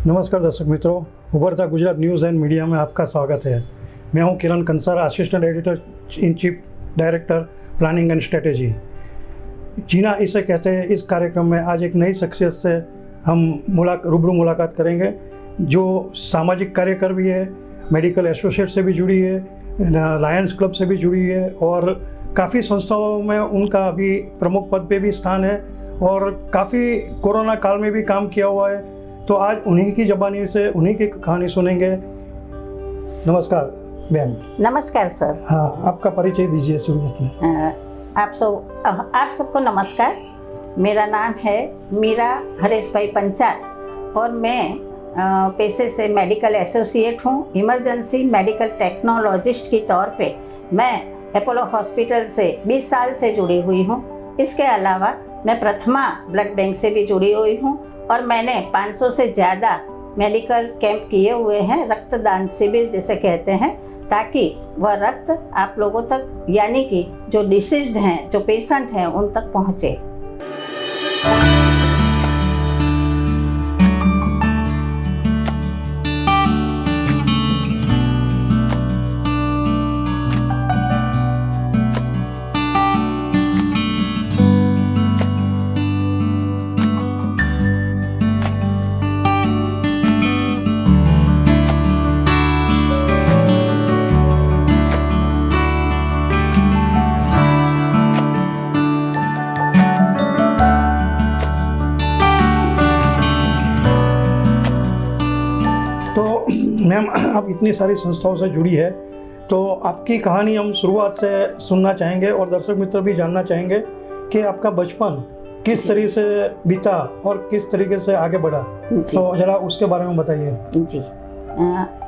नमस्कार दर्शक मित्रों, उभरता गुजरात न्यूज़ एंड मीडिया में आपका स्वागत है। मैं हूं Kiran Kansara, assistant editor in chief director planning and strategy. जीना इसे कहते हैं। इस कार्यक्रम में आज एक नई शख्सियत से हम रूबरू मुलाकात करेंगे जो सामाजिक कार्यकर भी है, मेडिकल एसोसिएट से भी जुड़ी है, लायंस क्लब से भी जुड़ी है और काफ़ी संस्थाओं में उनका अभी प्रमुख पद पे भी स्थान है और काफ़ी कोरोना काल में भी काम किया हुआ है। तो आज उन्हीं की ज़बानी से उन्हीं की कहानी सुनेंगे। नमस्कार बहन। नमस्कार सर। हाँ, आपका परिचय दीजिए शुरुआत में। आप सबको नमस्कार। मेरा नाम है मीरा हरेश भाई पंचाल और मैं पेशे से मेडिकल एसोसिएट हूँ। इमरजेंसी मेडिकल टेक्नोलॉजिस्ट के तौर पे मैं अपोलो हॉस्पिटल से 20 साल से जुड़ी हुई हूँ। इसके अलावा मैं प्रथमा ब्लड बैंक से भी जुड़ी हुई हूँ और मैंने 500 से ज़्यादा मेडिकल कैंप किए हुए हैं, रक्तदान शिविर जिसे कहते हैं, ताकि वह रक्त आप लोगों तक यानी कि जो डिसीज्ड हैं, जो पेशेंट हैं, उन तक पहुँचे। मैम, आप इतनी सारी संस्थाओं से जुड़ी है, तो आपकी कहानी हम शुरुआत से सुनना चाहेंगे और दर्शक मित्र भी जानना चाहेंगे कि आपका बचपन किस तरीके से बीता और किस तरीके से आगे बढ़ा। तो जरा उसके बारे में बताइए। जी,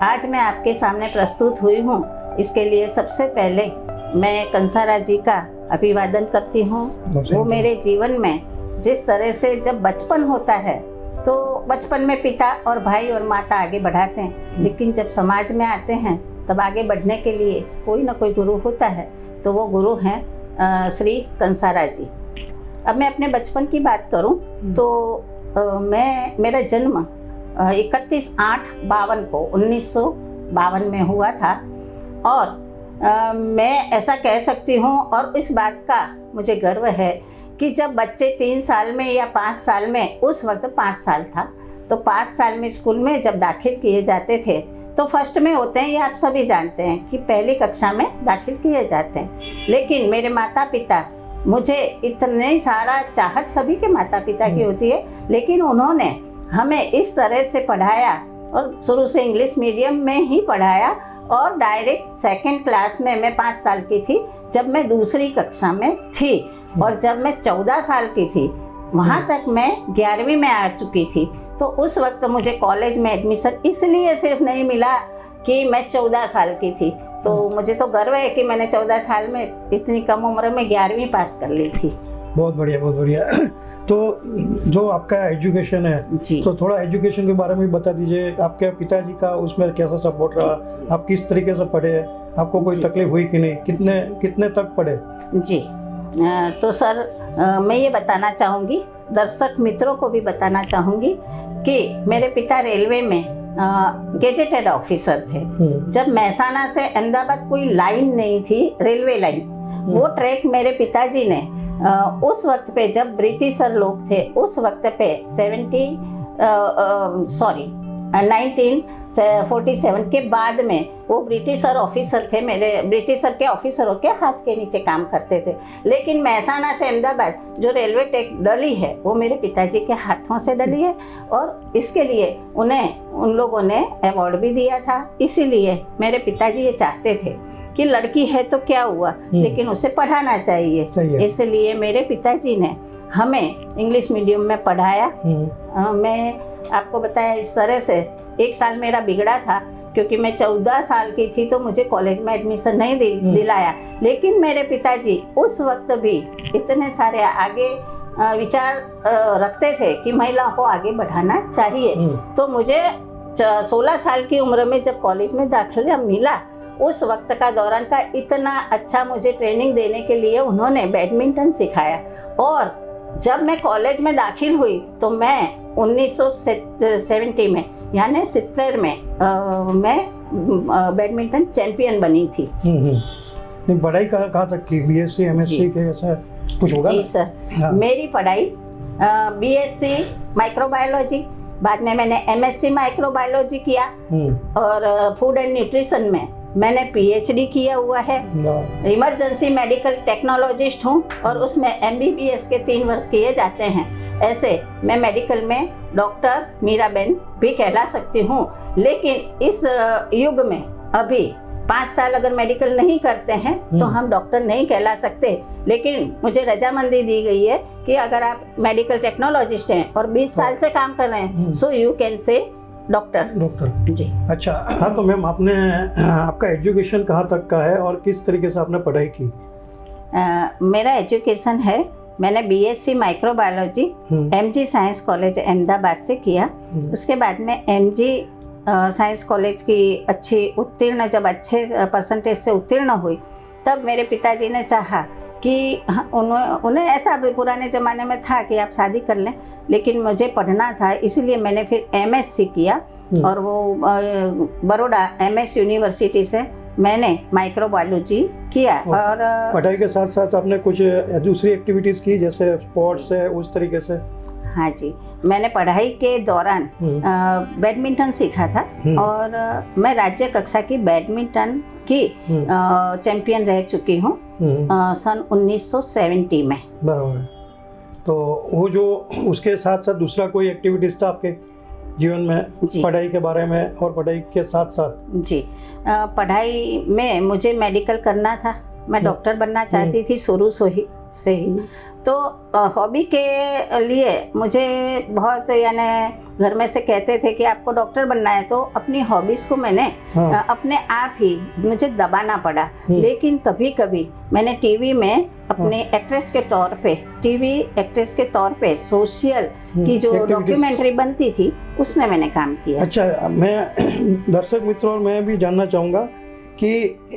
आज मैं आपके सामने प्रस्तुत हुई हूँ, इसके लिए सबसे पहले मैं कंसारा जी का अभिवादन करती हूँ। वो मेरे जीवन में जिस तरह से जब बचपन होता है तो बचपन में पिता और भाई और माता आगे बढ़ाते हैं, लेकिन जब समाज में आते हैं तब आगे बढ़ने के लिए कोई ना कोई गुरु होता है। तो वो गुरु हैं श्री कंसारा जी। अब मैं अपने बचपन की बात करूं तो मेरा जन्म 31/8/52 को 1952 में हुआ था और मैं ऐसा कह सकती हूं और इस बात का मुझे गर्व है कि जब बच्चे 3 साल में या 5 साल में, उस वक्त 5 साल था, तो 5 साल में स्कूल में जब दाखिल किए जाते थे तो फर्स्ट में होते हैं, ये आप सभी जानते हैं कि पहली कक्षा में दाखिल किए जाते हैं। लेकिन मेरे माता पिता, मुझे इतने सारा चाहत सभी के माता पिता की होती है, लेकिन उन्होंने हमें इस तरह से पढ़ाया और शुरू से इंग्लिश मीडियम में ही पढ़ाया और डायरेक्ट 2nd क्लास में मैं 5 साल की थी जब मैं दूसरी कक्षा में थी और जब मैं 14 साल की थी वहाँ तक मैं 11वीं में आ चुकी थी। तो उस वक्त मुझे कॉलेज में एडमिशन इसलिए सिर्फ नहीं मिला कि मैं 14 साल की थी, तो मुझे तो गर्व है कि मैंने 14 साल में इतनी कम उम्र में 11वीं पास कर ली थी। बहुत बढ़िया, बहुत बढ़िया। तो जो आपका एजुकेशन है जी, तो थोड़ा एजुकेशन के बारे में बता दीजिए। आपके पिताजी का उसमें कैसा सपोर्ट रहा, आप किस तरीके से पढ़े, आपको कोई तकलीफ हुई कि नहीं, कितने तक पढ़े? जी, तो सर मैं ये बताना चाहूँगी, दर्शक मित्रों को भी बताना चाहूँगी कि मेरे पिता रेलवे में गेजेटेड ऑफिसर थे। जब महसाना से अहमदाबाद कोई लाइन नहीं थी, रेलवे लाइन, वो ट्रैक मेरे पिताजी ने उस वक्त पे जब ब्रिटिशर लोग थे, उस वक्त पे 1947 के बाद में वो ब्रिटिशर ऑफिसर थे, मेरे ब्रिटिशर के ऑफिसरों के हाथ के नीचे काम करते थे। लेकिन महसाना से अहमदाबाद जो रेलवे ट्रैक डली है वो मेरे पिताजी के हाथों से डली है और इसके लिए उन्हें उन लोगों ने अवार्ड भी दिया था। इसीलिए मेरे पिताजी ये चाहते थे कि लड़की है तो क्या हुआ, लेकिन उसे पढ़ाना चाहिए। इसलिए मेरे पिताजी ने हमें इंग्लिश मीडियम में पढ़ाया। मैं आपको बताया इस तरह से 1 साल मेरा बिगड़ा था क्योंकि मैं 14 साल की थी तो मुझे कॉलेज में एडमिशन नहीं दिलाया। लेकिन मेरे पिताजी उस वक्त भी इतने सारे आगे विचार रखते थे कि महिलाओं को आगे बढ़ाना चाहिए। तो मुझे 16 साल की उम्र में जब कॉलेज में दाखिला मिला, उस वक्त का दौरान का इतना अच्छा मुझे ट्रेनिंग देने के लिए उन्होंने बैडमिंटन सिखाया। और जब मैं कॉलेज में दाखिल हुई तो मैं 1970 में यानी 70 में मैं बैडमिंटन चैंपियन बनी थी। नहीं, पढ़ाई कहाँ तक की? बीएससी एमएससी के ऐसा कुछ होगा? जी सर, हाँ। मेरी पढ़ाई बीएससी माइक्रोबायोलॉजी, बाद में मैंने एमएससी माइक्रोबायोलॉजी किया और फूड एंड न्यूट्रिशन में मैंने पीएचडी किया हुआ है। इमरजेंसी मेडिकल टेक्नोलॉजिस्ट हूँ और उसमें एमबीबीएस के 3 वर्ष किए जाते हैं। ऐसे मैं मेडिकल में डॉक्टर मीराबेन भी कहला सकती हूँ। लेकिन इस युग में अभी 5 साल अगर मेडिकल नहीं करते हैं तो हम डॉक्टर नहीं कहला सकते। लेकिन मुझे रजामंदी दी गई है कि अगर आप मेडिकल टेक्नोलॉजिस्ट हैं और 20 साल से काम कर रहे हैं so you can say doctor ji. अच्छा, हाँ, तो मैम आपने आपका एजुकेशन कहाँ तक का है और किस तरीके से आपने पढ़ाई की? मेरा एजुकेशन है, मैंने BSc microbiology MG science college Ahmedabad से किया। उसके बाद में एमजी साइंस कॉलेज की जब अच्छे परसेंटेज से उत्तीर्ण हुई तब मेरे पिताजी ने चाहा कि उन्हें ऐसा भी पुराने ज़माने में था कि आप शादी कर लें, लेकिन मुझे पढ़ना था, इसलिए मैंने फिर एमएससी किया और वो बड़ौदा एमएस यूनिवर्सिटी से मैंने माइक्रोबायोलॉजी किया। और पढ़ाई के साथ साथ आपने कुछ दूसरी एक्टिविटीज़ की जैसे स्पोर्ट्स है उस तरीके से? हाँ जी, मैंने पढ़ाई के दौरान बैडमिंटन सीखा था और मैं राज्य कक्षा की बैडमिंटन की चैंपियन रह चुकी हूँ सन 1970 में। बराबर है। तो वो जो उसके साथ साथ दूसरा कोई एक्टिविटीज़ था आपके जीवन में पढ़ाई के बारे में और पढ़ाई के साथ साथ? जी, पढ़ाई में मुझे मेडिकल करना था, मैं डॉक्टर बनना चाहती थी शुरू से ही। तो हॉबी के लिए मुझे बहुत यानी घर में से कहते थे कि आपको डॉक्टर बनना है, तो अपनी हॉबीज़ को मैंने अपने आप ही मुझे दबाना पड़ा। लेकिन कभी कभी मैंने टीवी में अपने एक्ट्रेस के तौर पे सोशल की जो डॉक्यूमेंट्री बनती थी उसमें मैंने काम किया। अच्छा, मैं दर्शक मित्रों मैं भी जानना चाहूँगा कि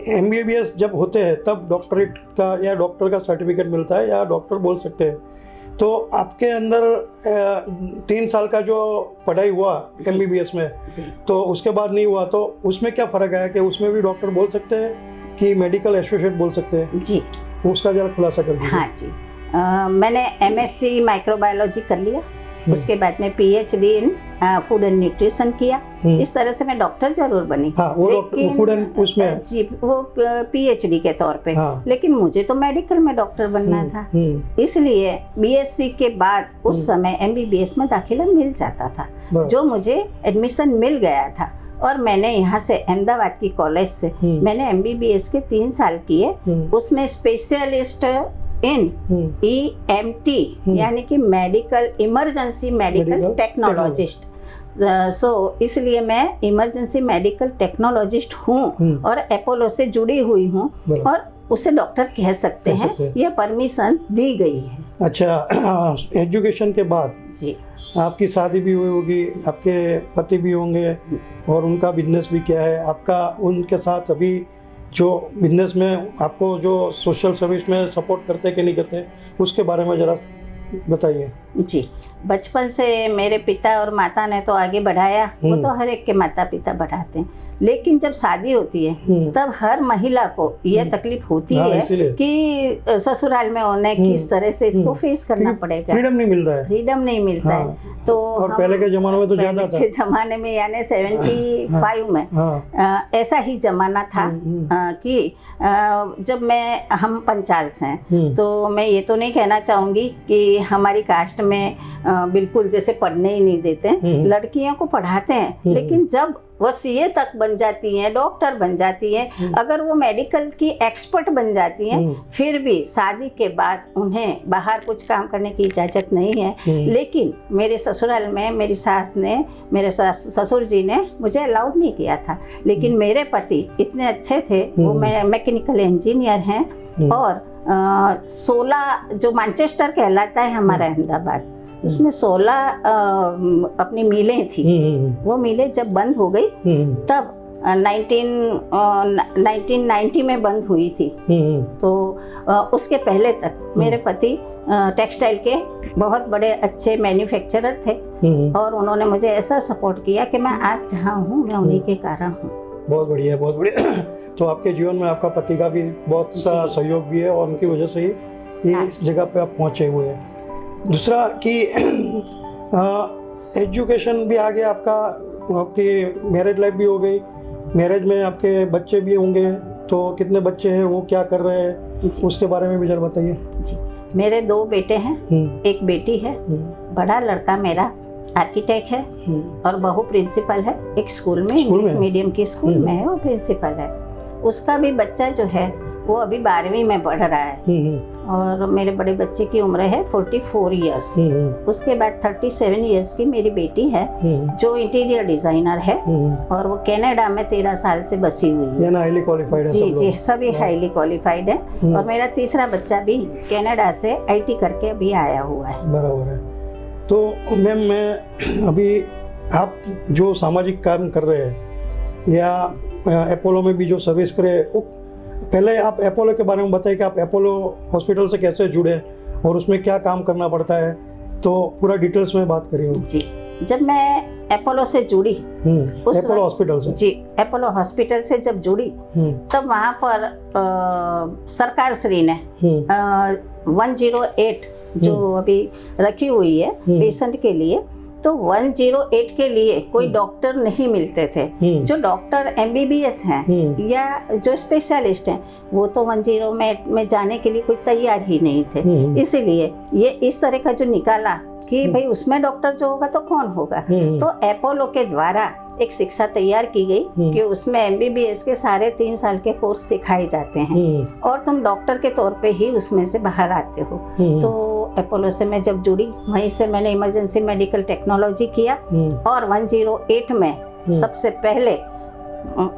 एमबीबीएस जब होते हैं तब डॉक्टरेट का या डॉक्टर का सर्टिफिकेट मिलता है या डॉक्टर बोल सकते हैं, तो आपके अंदर 3 साल का जो पढ़ाई हुआ एमबीबीएस में तो उसके बाद नहीं हुआ, तो उसमें क्या फ़र्क आया कि उसमें भी डॉक्टर बोल सकते हैं कि मेडिकल एसोसिएट बोल सकते हैं? जी, उसका ज़रा खुलासा कर दीजिए। हाँ जी, मैंने एमएससी माइक्रोबायोलॉजी कर लिया, उसके बाद में PhD in food and nutrition किया। इस तरह से मैं डॉक्टर जरूर बनी। हाँ, लेकिन फूड एंड उसमें जी वो पीएचडी के तौर पे। हाँ। लेकिन मुझे तो मेडिकल में डॉक्टर बनना था, इसलिए बीएससी के बाद उस समय एमबीबीएस में दाखिला मिल जाता था, जो मुझे एडमिशन मिल गया था। और मैंने यहाँ से अहमदाबाद की कॉलेज से मैंने एमबीबीएस के 3 साल किए, उसमें स्पेशलिस्ट इन EMT यानी कि मेडिकल इमरजेंसी मेडिकल टेक्नोलॉजिस्ट। सो इसलिए मैं इमरजेंसी मेडिकल टेक्नोलॉजिस्ट हूँ और अपोलो से जुड़ी हुई हूँ और उसे डॉक्टर कह सकते हैं, यह परमिशन दी गई है। अच्छा, एजुकेशन के बाद जी आपकी शादी भी हुई होगी, आपके पति भी होंगे और उनका बिजनेस भी क्या है आपका? उनके साथ अभी जो बिजनेस में आपको जो सोशल सर्विस में सपोर्ट करते कि नहीं करते, उसके बारे में ज़रा बताइए। जी, बचपन से मेरे पिता और माता ने तो आगे बढ़ाया, वो तो हर एक के माता पिता बढ़ाते हैं, लेकिन जब शादी होती है तब हर महिला को यह तकलीफ होती है कि ससुराल में होने किस तरह से इसको फेस करना पड़ेगा। फ्रीडम नहीं मिलता है, तो और पहले के ज़माने में तो ज़्यादा था, ज़माने में यानी 75 में ऐसा ही ज़माना था कि जब हम पंचाल से हैं, तो मैं ये तो नहीं कहना चाहूँगी कि हमारी कास्ट में बिल्कुल जैसे पढ़ने ही नहीं देते हैं, लड़कियों को पढ़ाते हैं, लेकिन जब वो सीए तक बन जाती हैं, डॉक्टर बन जाती हैं, अगर वो मेडिकल की एक्सपर्ट बन जाती हैं, फिर भी शादी के बाद उन्हें बाहर कुछ काम करने की इजाज़त नहीं है। लेकिन मेरे ससुराल में मेरी सास ने, मेरे ससुर जी ने मुझे अलाउड नहीं किया था, लेकिन मेरे पति इतने अच्छे थे, वो मैकेनिकल इंजीनियर हैं और 16 जो मैनचेस्टर कहलाता है हमारा अहमदाबाद, उसमें 16 अपनी मिलें थी। वो मिलें जब बंद हो गई तब 1990 में बंद हुई थी। तो उसके पहले तक मेरे पति टेक्सटाइल के बहुत बड़े अच्छे मैन्युफैक्चरर थे और उन्होंने मुझे ऐसा सपोर्ट किया कि मैं आज जहाँ हूँ मैं उन्हीं के कारण हूँ। बहुत बढ़िया, बहुत बढ़िया। तो आपके जीवन में आपका पति का भी बहुत सा सहयोग भी है और उनकी वजह से ही ये इस जगह पे आप पहुँचे हुए हैं। दूसरा कि एजुकेशन भी आ गया आपका, आपकी मैरिज लाइफ भी हो गई, मैरिज में आपके बच्चे भी होंगे, तो कितने बच्चे हैं, वो क्या कर रहे हैं, उसके बारे में भी जरा बताइए। जी, मेरे 2 बेटे हैं, एक बेटी है। बड़ा लड़का मेरा आर्किटेक्ट है और बहू प्रिंसिपल है, एक स्कूल में इंग्लिश मीडियम की स्कूल में है, वो प्रिंसिपल है। उसका भी बच्चा जो है वो अभी 12वीं में पढ़ रहा है और मेरे बड़े बच्चे की उम्र है 44 इयर्स। उसके बाद 37 इयर्स की मेरी बेटी है जो इंटीरियर डिजाइनर है और वो कनाडा में 13 साल से बसी हुई है। हाईली क्वालिफाइड है जी जी, सभी हाईली क्वालिफाइड है। और मेरा तीसरा बच्चा भी कनाडा से IT करके अभी आया हुआ है। बराबर है। तो मैम, मैं अभी आप जो सामाजिक काम कर रहे हैं या अपोलो में भी जो सर्विस करे, पहले आप अपोलो के बारे में बताइए कि आप अपोलो हॉस्पिटल से कैसे जुड़े और उसमें क्या काम करना पड़ता है, तो पूरा डिटेल्स में बात करिए। जी, जब मैं अपोलो से जुड़ी, अपोलो हॉस्पिटल से, जी अपोलो हॉस्पिटल से जब जुड़ी तब वहाँ पर सरकार श्री ने 108 जो अभी रखी हुई है पेशेंट के लिए, तो 108 के लिए कोई डॉक्टर नहीं मिलते थे। जो डॉक्टर MBBS हैं या जो स्पेशलिस्ट हैं वो तो 108 में जाने के लिए कोई तैयार ही नहीं थे। इसीलिए ये इस तरह का जो निकाला कि भाई उसमें डॉक्टर जो होगा तो कौन होगा, तो अपोलो के द्वारा एक शिक्षा तैयार की गई कि उसमें MBBS के सारे 3 साल के कोर्स सिखाए जाते हैं और तुम डॉक्टर के तौर पे ही उसमें से बाहर आते हो। तो अपोलो से मैं जब जुड़ी, वहीं से मैंने इमरजेंसी मेडिकल टेक्नोलॉजी किया और 108 में सबसे पहले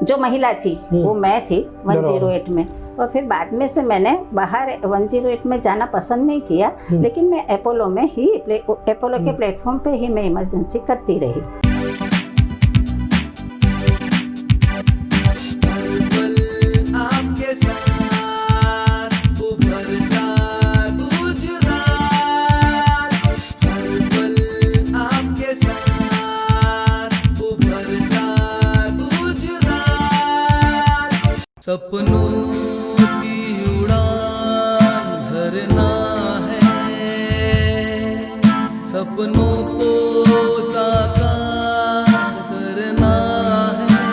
जो महिला थी वो मैं थी 108 में। और फिर बाद में से मैंने बाहर 108 में जाना पसंद नहीं किया, लेकिन मैं अपोलो में ही अपोलो के प्लेटफॉर्म पे ही मैं इमरजेंसी करती रही। सपनों की उड़ान भरना है, सपनों को साकार करना है।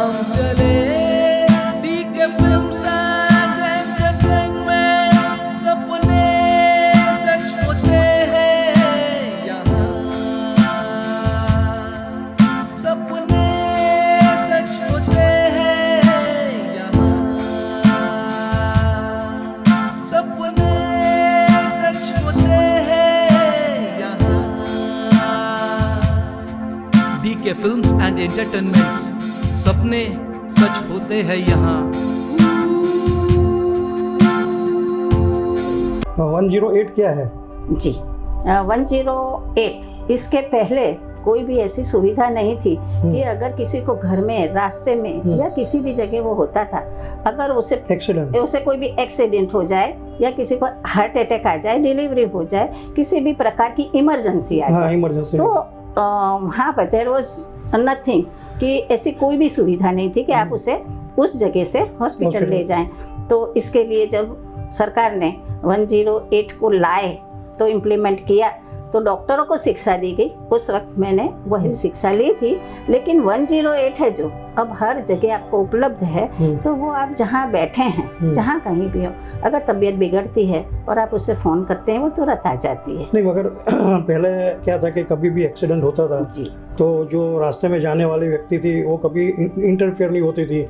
हम चले DK फिल्म्स एंड एंटरटेनमेंट, सपने सच होते हैं यहाँ, सपने DK फिल्म्स एंड एंटरटेनमेंट्स, सपने सच होते हैं यहाँ। 108 क्या है? जी, 108 इसके पहले कोई भी ऐसी सुविधा नहीं थी कि अगर किसी को घर में, रास्ते में या किसी भी जगह वो होता था, अगर उसे कोई भी एक्सीडेंट हो जाए या किसी को हार्ट अटैक आ जाए, डिलीवरी हो जाए, किसी भी प्रकार की इमरजेंसी आ जाए, तो हाँ पर देयर वाज नथिंग कि ऐसी कोई भी सुविधा नहीं थी कि आप उसे उस जगह से हॉस्पिटल ले जाएं। तो इसके लिए जब सरकार ने 108 को लाए तो इम्प्लीमेंट किया, तो डॉक्टरों को शिक्षा दी गई। उस वक्त मैंने वही शिक्षा ली थी, लेकिन 108 है जो अब हर जगह आपको उपलब्ध है, तो वो आप जहाँ बैठे हैं, जहाँ कहीं भी हो, अगर तबीयत बिगड़ती है और आप उससे फ़ोन करते हैं वो तुरंत आ जाती है। नहीं, मगर पहले क्या था कि कभी भी एक्सीडेंट होता था जी, तो जो रास्ते में जाने वाली व्यक्ति थी वो कभी इंटरफेयर नहीं होती थी,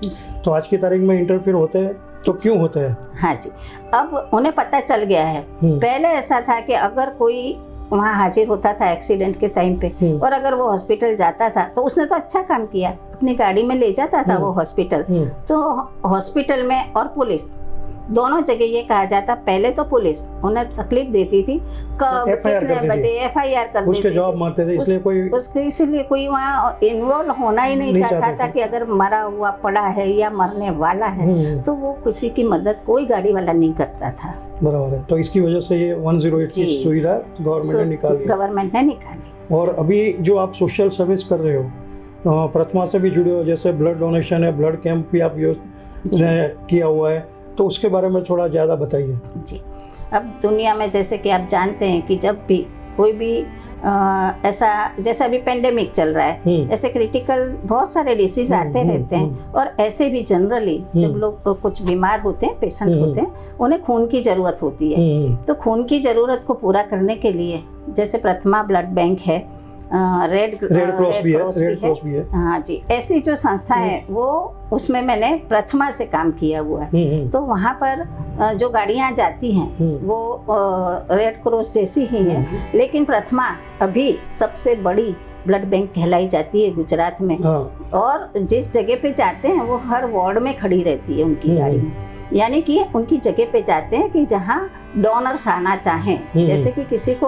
तो आज की तारीख में इंटरफेयर होते हैं, तो क्यों होते हैं? हाँ जी, अब उन्हें पता चल गया है। पहले ऐसा था कि अगर कोई वहाँ हाजिर होता था एक्सीडेंट के टाइम पे और अगर वो हॉस्पिटल जाता था तो उसने तो अच्छा काम किया, अपनी गाड़ी में ले जाता था वो हॉस्पिटल। तो हॉस्पिटल में और पुलिस दोनों जगह ये कहा जाता, पहले तो पुलिस उन्हें तकलीफ देती थी, कब FIR कितने करती थी। बजे FIR कर उसके देती जवाब थी। मारते थे, इसलिए कोई उसके इसीलिए कोई वहाँ इन्वॉल्व होना ही नहीं चाहता चाहते था थे। कि अगर मरा हुआ पड़ा है या मरने वाला है तो वो किसी की मदद कोई गाड़ी वाला नहीं करता था। बराबर है। तो इसकी वजह से ये 108 की जी। सुविधा गवर्नमेंट ने निकाली है। गवर्नमेंट ने निकाली। और अभी जो आप सोशल सर्विस कर रहे हो, प्रथमा से भी जुड़े हो, जैसे ब्लड डोनेशन है, ब्लड कैंप भी आप किया हुआ है, तो उसके बारे में थोड़ा ज़्यादा बताइए। जी, अब दुनिया में जैसे कि आप जानते हैं कि जब भी कोई भी ऐसा, जैसे अभी पेंडेमिक चल रहा है, ऐसे क्रिटिकल बहुत सारे डिसीज आते रहते हैं, और ऐसे भी जनरली जब लोग कुछ बीमार होते हैं, पेशेंट होते हैं, उन्हें खून की ज़रूरत होती है। तो खून की ज़रूरत को पूरा करने के लिए जैसे प्रथमा ब्लड बैंक है, रेड क्रॉस भी है। हाँ जी, ऐसी जो संस्था है वो, उसमें मैंने प्रथमा से काम किया हुआ है। तो वहाँ पर जो गाड़ियाँ जाती हैं वो रेड क्रॉस जैसी ही है, लेकिन प्रथमा अभी सबसे बड़ी ब्लड बैंक कहलाई जाती है गुजरात में। और जिस जगह पे जाते हैं वो हर वार्ड में खड़ी रहती है उनकी गाड़ी, यानी कि उनकी जगह पे जाते हैं कि जहाँ डोनर्स आना चाहें, जैसे कि किसी के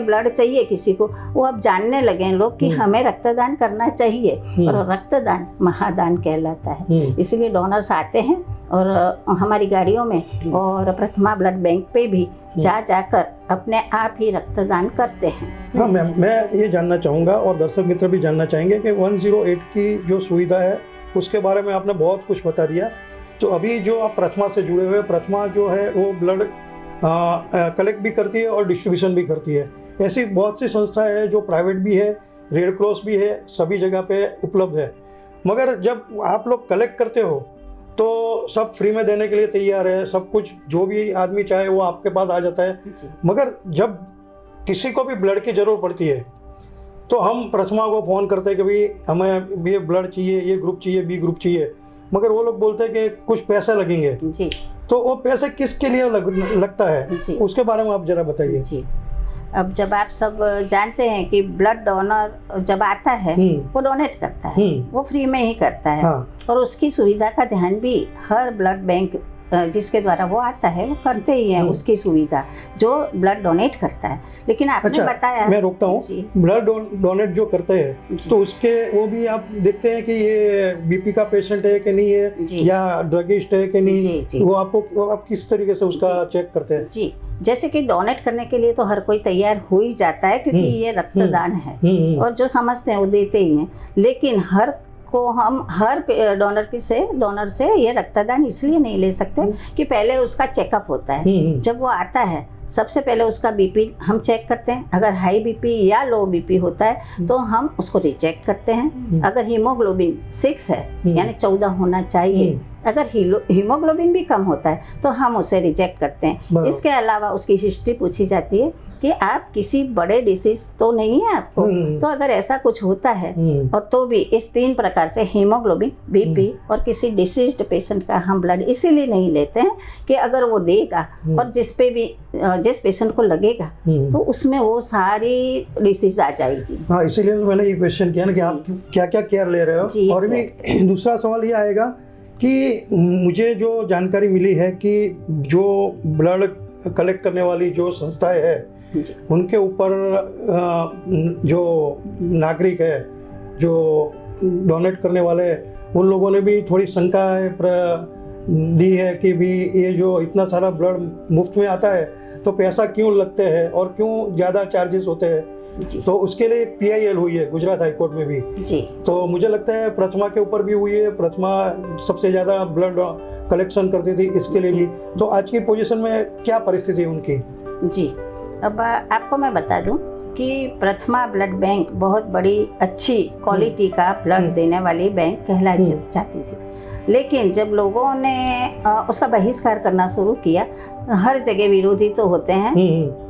ब्लड चाहिए, किसी को, वो अब जानने लगे हैं लोग कि हमें रक्तदान करना चाहिए, और रक्तदान महादान कहलाता है। इसलिए डोनर्स आते हैं और हमारी गाड़ियों में और प्रथमा ब्लड बैंक पे भी जाकर अपने आप ही रक्तदान करते हैं। हाँ मैम, मैं ये जानना चाहूँगा और दर्शक मित्र भी जानना चाहेंगे कि 108 की जो सुविधा है उसके बारे में आपने बहुत कुछ बता दिया। तो अभी जो आप प्रथमा से जुड़े हुए, प्रथमा जो है वो ब्लड कलेक्ट भी करती है और डिस्ट्रीब्यूशन भी करती है। ऐसी बहुत सी संस्थाएं हैं जो प्राइवेट भी है, रेड क्रॉस भी है, सभी जगह पे उपलब्ध है। मगर जब आप लोग कलेक्ट करते हो तो सब फ्री में देने के लिए तैयार है, सब कुछ जो भी आदमी चाहे वो आपके पास आ जाता है। मगर जब किसी को भी ब्लड की ज़रूरत पड़ती है तो हम प्रथमा को फ़ोन करते हैं कि भाई हमें ये ब्लड चाहिए, ये ग्रुप चाहिए, बी ग्रुप चाहिए, मगर वो लोग बोलते हैं कि कुछ पैसे लगेंगे जी। तो वो पैसे किसके लिए लगता है जी, उसके बारे में आप जरा बताइए जी। अब जब आप सब जानते हैं कि ब्लड डोनर जब आता है वो डोनेट करता है, वो फ्री में ही करता है। और उसकी सुविधा का ध्यान भी हर ब्लड बैंक जिसके द्वारा वो आता है वो करते ही हैं, उसकी सुविधा जो ब्लड डोनेट करता है। लेकिन आपने बताया, मैं रोकता हूँ, ब्लड डोनेट जो करते हैं तो उसके वो भी आप देखते हैं कि ये बीपी का पेशेंट है कि नहीं है, या ड्रगिस्ट है कि नहीं, वो आपको आप किस तरीके से उसका चेक करते हैं जी? जैसे कि डोनेट करने के लिए तो हर कोई तैयार हो ही जाता है, क्योंकि ये रक्तदान है और जो समझते हैं वो देते ही हैं। लेकिन हम हर डोनर से ये रक्तदान इसलिए नहीं ले सकते कि पहले उसका चेकअप होता है। जब वो आता है सबसे पहले उसका बीपी हम चेक करते हैं। अगर हाई बीपी या लो बीपी होता है तो हम उसको रिजेक्ट करते हैं। अगर हीमोग्लोबिन 6 है यानी 14 होना चाहिए, अगर हीमोग्लोबिन भी कम होता है तो हम उसे रिजेक्ट करते हैं। इसके अलावा उसकी हिस्ट्री पूछी जाती है कि आप किसी बड़े डिसीज तो नहीं है आपको, तो अगर ऐसा कुछ होता है और तो भी इस 3 प्रकार से हीमोग्लोबिन, बीपी और किसी डिसीज्ड पेशेंट का हम ब्लड इसीलिए नहीं लेते हैं कि अगर वो देगा और जिस पेशेंट को लगेगा तो उसमें वो सारी डिसीज आ जाएगी। हाँ, इसीलिए मैंने ये क्वेश्चन किया ना कि आप क्या क्या केयर ले रहे हो। और भी दूसरा सवाल ये आएगा कि मुझे जो जानकारी मिली है कि जो ब्लड कलेक्ट करने वाली जो संस्थाएं है उनके ऊपर जो नागरिक है, जो डोनेट करने वाले, उन लोगों ने भी थोड़ी शंका दी है कि भी ये जो इतना सारा ब्लड मुफ्त में आता है तो पैसा क्यों लगते हैं और क्यों ज़्यादा चार्जेस होते हैं। तो उसके लिए एक PIL हुई है गुजरात हाई कोर्ट में भी जी। तो मुझे लगता है प्रथमा के ऊपर भी हुई है, प्रथमा सबसे ज़्यादा ब्लड कलेक्शन करती थी, इसके लिए भी। तो आज की पोजीशन में क्या परिस्थिति है उनकी जी? अब आपको मैं बता दूं कि प्रथमा ब्लड बैंक बहुत बड़ी अच्छी क्वालिटी का ब्लड देने वाली बैंक कहलाई जाती थी। लेकिन जब लोगों ने उसका बहिष्कार करना शुरू किया, हर जगह विरोधी तो होते हैं,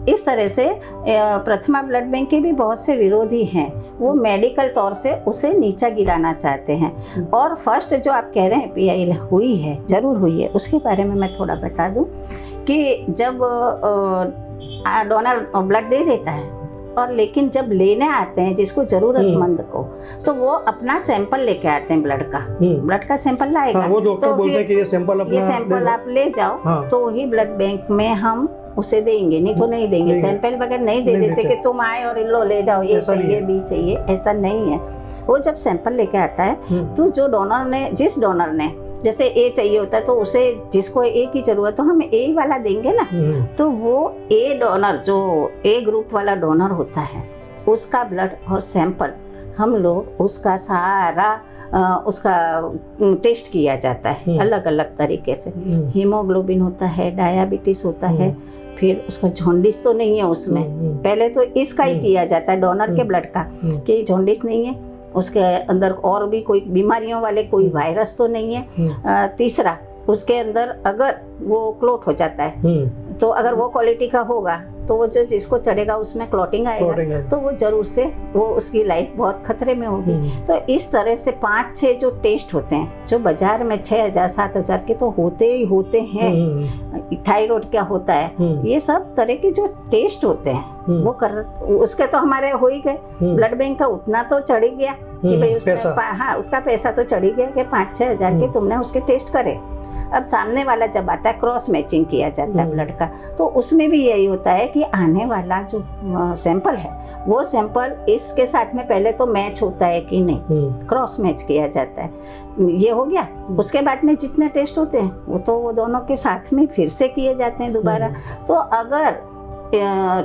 इस तरह से प्रथमा ब्लड बैंक के भी बहुत से विरोधी हैं। वो मेडिकल तौर से उसे नीचा गिराना चाहते हैं। और फर्स्ट जो आप कह रहे हैं PIL हुई है, ज़रूर हुई है, उसके बारे में मैं थोड़ा बता दूं कि जब डोनर ब्लड दे देता है और लेकिन जब लेने आते हैं जिसको जरूरतमंद को, तो वो अपना सैंपल लेके आते हैं ब्लड का। ब्लड का सैंपल लाएगा, हाँ, वो डॉक्टर तो बोलते हैं कि ये सैंपल आप ले जाओ, हाँ। तो ही ब्लड बैंक में हम उसे देंगे, नहीं तो नहीं देंगे। सैंपल वगैरह नहीं दे देते कि तुम आए और लो ले जाओ, ये चाहिए बी चाहिए, ऐसा नहीं है। वो जब सैंपल लेके आता है तो जो डोनर ने, जिस डोनर ने जैसे ए चाहिए होता है तो उसे, जिसको ए की जरूरत तो हम ए वाला देंगे ना, तो वो ए डोनर, जो ए ग्रुप वाला डोनर होता है, उसका ब्लड और सैंपल हम लोग उसका सारा उसका टेस्ट किया जाता है अलग अलग तरीके से। हीमोग्लोबिन होता है, डायबिटीज होता है, फिर उसका जॉन्डिस तो नहीं है उसमें, पहले तो इसका ही किया जाता है डोनर के ब्लड का कि जॉन्डिस नहीं है, उसके अंदर और भी कोई बीमारियों वाले कोई वायरस तो नहीं है। तीसरा, उसके अंदर अगर वो क्लोट हो जाता है तो अगर वो क्वालिटी का होगा तो वो जो जिसको चढ़ेगा उसमें क्लॉटिंग आएगा, तो वो जरूर से वो उसकी लाइफ बहुत खतरे में होगी। तो इस तरह से 5-6 जो टेस्ट होते हैं, जो बाजार में 6,000-7,000 के तो होते ही होते हैं। थायराइड क्या होता है, ये सब तरह के जो टेस्ट होते हैं वो कर, उसके तो हमारे हो ही गए। ब्लड बैंक का उतना तो चढ़ ही गया कि भाई उसका हाँ उसका पैसा तो चढ़ ही गया कि 5-6 हज़ार के तुमने उसके टेस्ट करे। अब सामने वाला जब आता है, क्रॉस मैचिंग किया जाता है ब्लड का, तो उसमें भी यही होता है कि आने वाला जो सैंपल है वो सैंपल इसके साथ में पहले तो मैच होता है कि नहीं, क्रॉस मैच किया जाता है। ये हो गया। उसके बाद में जितने टेस्ट होते हैं वो तो वो दोनों के साथ में फिर से किए जाते हैं दोबारा। तो अगर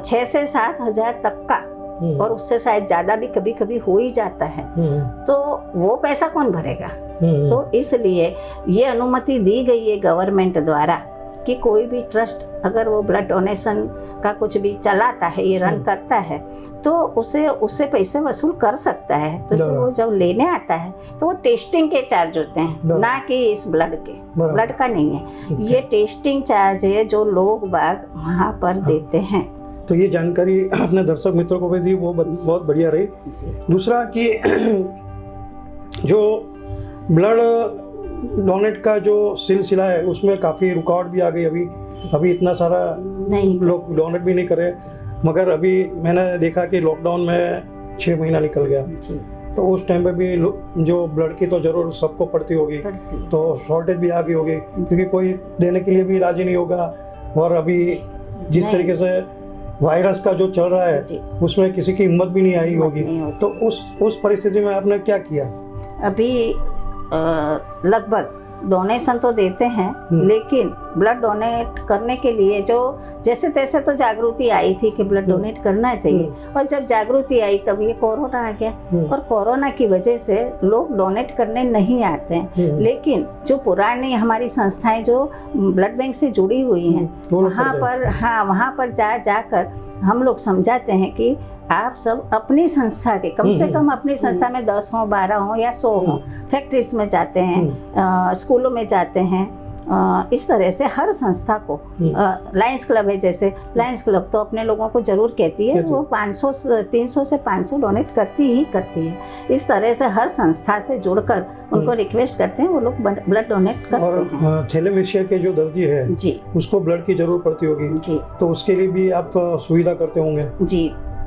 6 से 7 हज़ार तक का और उससे शायद ज़्यादा भी कभी कभी हो ही जाता है, तो वो पैसा कौन भरेगा। तो इसलिए ये अनुमति दी गई है गवर्नमेंट द्वारा कि कोई भी ट्रस्ट अगर वो ब्लड डोनेशन का कुछ भी चलाता है, ये रन करता है, तो उससे पैसे वसूल कर सकता है। तो जब लेने आता है तो वो टेस्टिंग के चार्ज होते हैं, ना कि इस ब्लड का नहीं है। ये टेस्टिंग चार्ज है जो लोग बाग वहाँ पर देते हैं। तो ये जानकारी अपने दर्शक मित्रों को भी दी, वो बहुत बढ़िया रही। दूसरा कि जो ब्लड डोनेट का जो सिलसिला है उसमें काफ़ी रुकावट भी आ गई। अभी इतना सारा लोग डोनेट भी नहीं करे, मगर अभी मैंने देखा कि लॉकडाउन में 6 महीना निकल गया, तो उस टाइम पे भी जो ब्लड की तो ज़रूर सबको पड़ती होगी, तो शॉर्टेज भी आ गई होगी क्योंकि कोई देने के लिए भी राजी नहीं होगा। और अभी जिस तरीके से वायरस का जो चल रहा है उसमें किसी की हिम्मत भी नहीं आई होगी, तो उस परिस्थिति में आपने क्या किया? अभी लगभग डोनेशन तो देते हैं, लेकिन ब्लड डोनेट करने के लिए जो जैसे तैसे तो जागृति आई थी कि ब्लड डोनेट करना चाहिए, और जब जागृति आई तब ये कोरोना आ गया, और कोरोना की वजह से लोग डोनेट करने नहीं आते हैं। लेकिन जो पुरानी हमारी संस्थाएं जो ब्लड बैंक से जुड़ी हुई हैं, वहाँ पर जाकर हम लोग समझाते हैं कि आप सब अपनी संस्था के कम से कम अपनी संस्था में 10 हो, 12 हो या 100 हो, फैक्ट्रीज में जाते हैं, स्कूलों में जाते हैं, इस तरह से हर संस्था को, लायंस क्लब है जैसे, लायंस क्लब तो अपने लोगों को जरूर कहती है, वो 300 से 500 डोनेट करती है। इस तरह से हर संस्था से जुड़कर उनको रिक्वेस्ट करते हैं, वो लोग ब्लड डोनेट करते हैं। और थैलेमीशिया के जो दर्दी है जी, उसको ब्लड की जरूरत पड़ती होगी जी, तो उसके लिए भी आप सुविधा करते होंगे?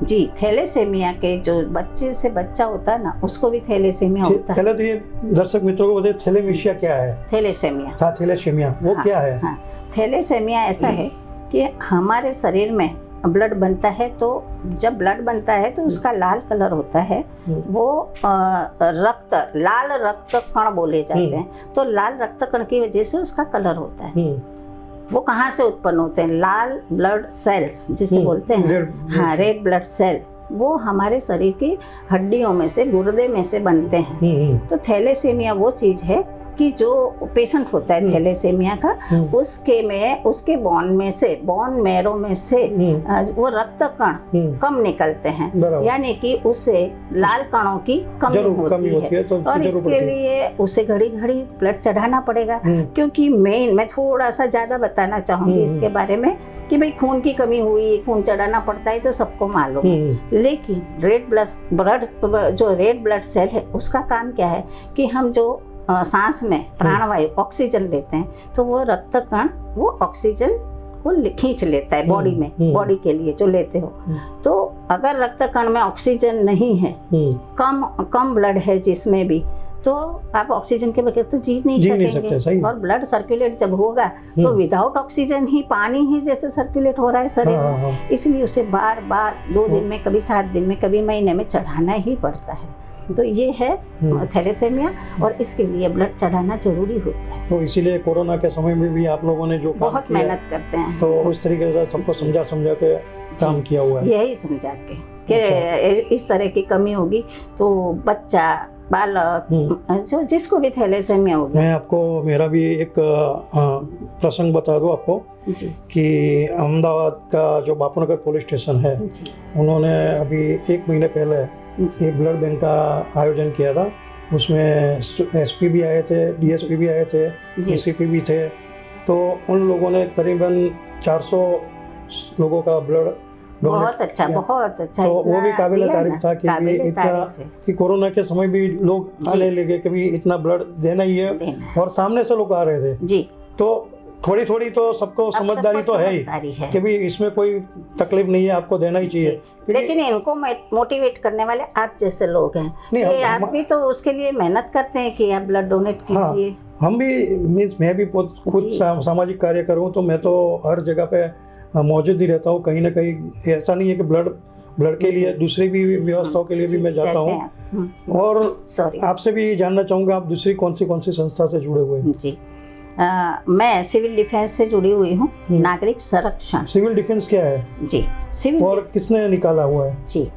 जी, थैलेसेमिया के जो बच्चे से बच्चा होता है ना, उसको भी थैलेसेमिया होता है। पहले तो ये दर्शक मित्रों को बताइए थैलेमीशिया क्या है? थैलेसेमिया वो क्या है? थैलेसेमिया ऐसा है कि हमारे शरीर में ब्लड बनता है, तो जब ब्लड बनता है तो उसका लाल कलर होता है, वो लाल रक्त कण बोले जाते हैं। तो लाल रक्त कण की वजह से उसका कलर होता है। वो कहाँ से उत्पन्न होते हैं? लाल ब्लड सेल्स जिसे बोलते हैं, रेड ब्लड सेल, वो हमारे शरीर की हड्डियों में से, गुर्दे में से बनते हैं। तो थैलेसेमिया वो चीज़ है कि जो पेशेंट होता है थैलेसेमिया का, उसके बोन मैरो में से वो रक्त कण कम निकलते हैं, यानी कि उससे लाल कणों की कमी होती है, और इसके लिए उसे घड़ी घड़ी ब्लड चढ़ाना पड़ेगा। क्योंकि मैं थोड़ा सा ज़्यादा बताना चाहूँगी इसके बारे में कि भाई खून की कमी हुई, खून चढ़ाना पड़ता है तो सबको मालूम है, लेकिन जो रेड ब्लड सेल है उसका काम क्या है कि हम जो सांस में प्राणवायु ऑक्सीजन लेते हैं, तो वो रक्त कण वो ऑक्सीजन को खींच लेता है बॉडी में, बॉडी के लिए जो लेते हो। तो अगर रक्त कण में ऑक्सीजन नहीं है, कम ब्लड है जिसमें भी, तो आप ऑक्सीजन के बगैर तो जी नहीं सकते, सही। और ब्लड सर्कुलेट जब होगा तो विदाउट ऑक्सीजन ही पानी ही जैसे सर्कुलेट हो रहा है शरीर में। इसलिए उसे बार बार 2 दिन में, कभी 7 दिन में, कभी महीने में चढ़ाना ही पड़ता है। तो ये है थैलेसेमिया, और इसके लिए ब्लड चढ़ाना जरूरी होता है। तो इसीलिए कोरोना के समय में भी आप लोगों ने जो काम बहुत मेहनत करते हैं, तो उस तरीके से सबको समझा के काम किया हुआ है। यही समझा के कि इस तरह की कमी होगी तो बच्चा, बालक, जो जिसको भी थैलेसेमिया होगा। मैं आपको मेरा भी एक प्रसंग बता दूं आपको जी कि अहमदाबाद का जो बापूनगर पुलिस स्टेशन है, जी उन्होंने अभी 1 महीने पहले एक ब्लड बैंक का आयोजन किया था। उसमें एसपी भी आए थे, डीएसपी भी आए थे, डीसीपी भी थे। तो उन लोगों ने करीबन 400 लोगों का ब्लड बहुत अच्छा, बहुत अच्छा। तो वो भी काबिल तारीफ था कि इतना कि कोरोना के समय भी लोग आने लगे कि भी इतना ब्लड देना ही है, और सामने से लोग आ रहे थे जी। तो थोड़ी तो सबको समझदारी तो है ही कि भी इसमें कोई तकलीफ नहीं है, आपको देना ही चाहिए। लेकिन इनको मोटिवेट करने वाले आप जैसे लोग हैं, ये आप भी तो उसके लिए मेहनत करते हैं कि आप ब्लड डोनेट कीजिए। हम भी मैं भी खुद सामाजिक कार्य करूँ तो मैं तो हर जगह पे मौजूद ही रहता हूँ। कहीं ना कहीं ऐसा नहीं है कि ब्लड के लिए दूसरी भी व्यवस्थाओं के लिए भी मैं जाता हूँ। और आपसे भी जानना चाहूँगा, आप दूसरी कौन सी संस्था से जुड़े हुए हैं? जी, मैं सिविल डिफेंस से जुड़ी हुई हूँ, नागरिक संरक्षण। सिविल डिफेंस क्या है? जी, सिविल और किसने निकाला हुआ है? जी,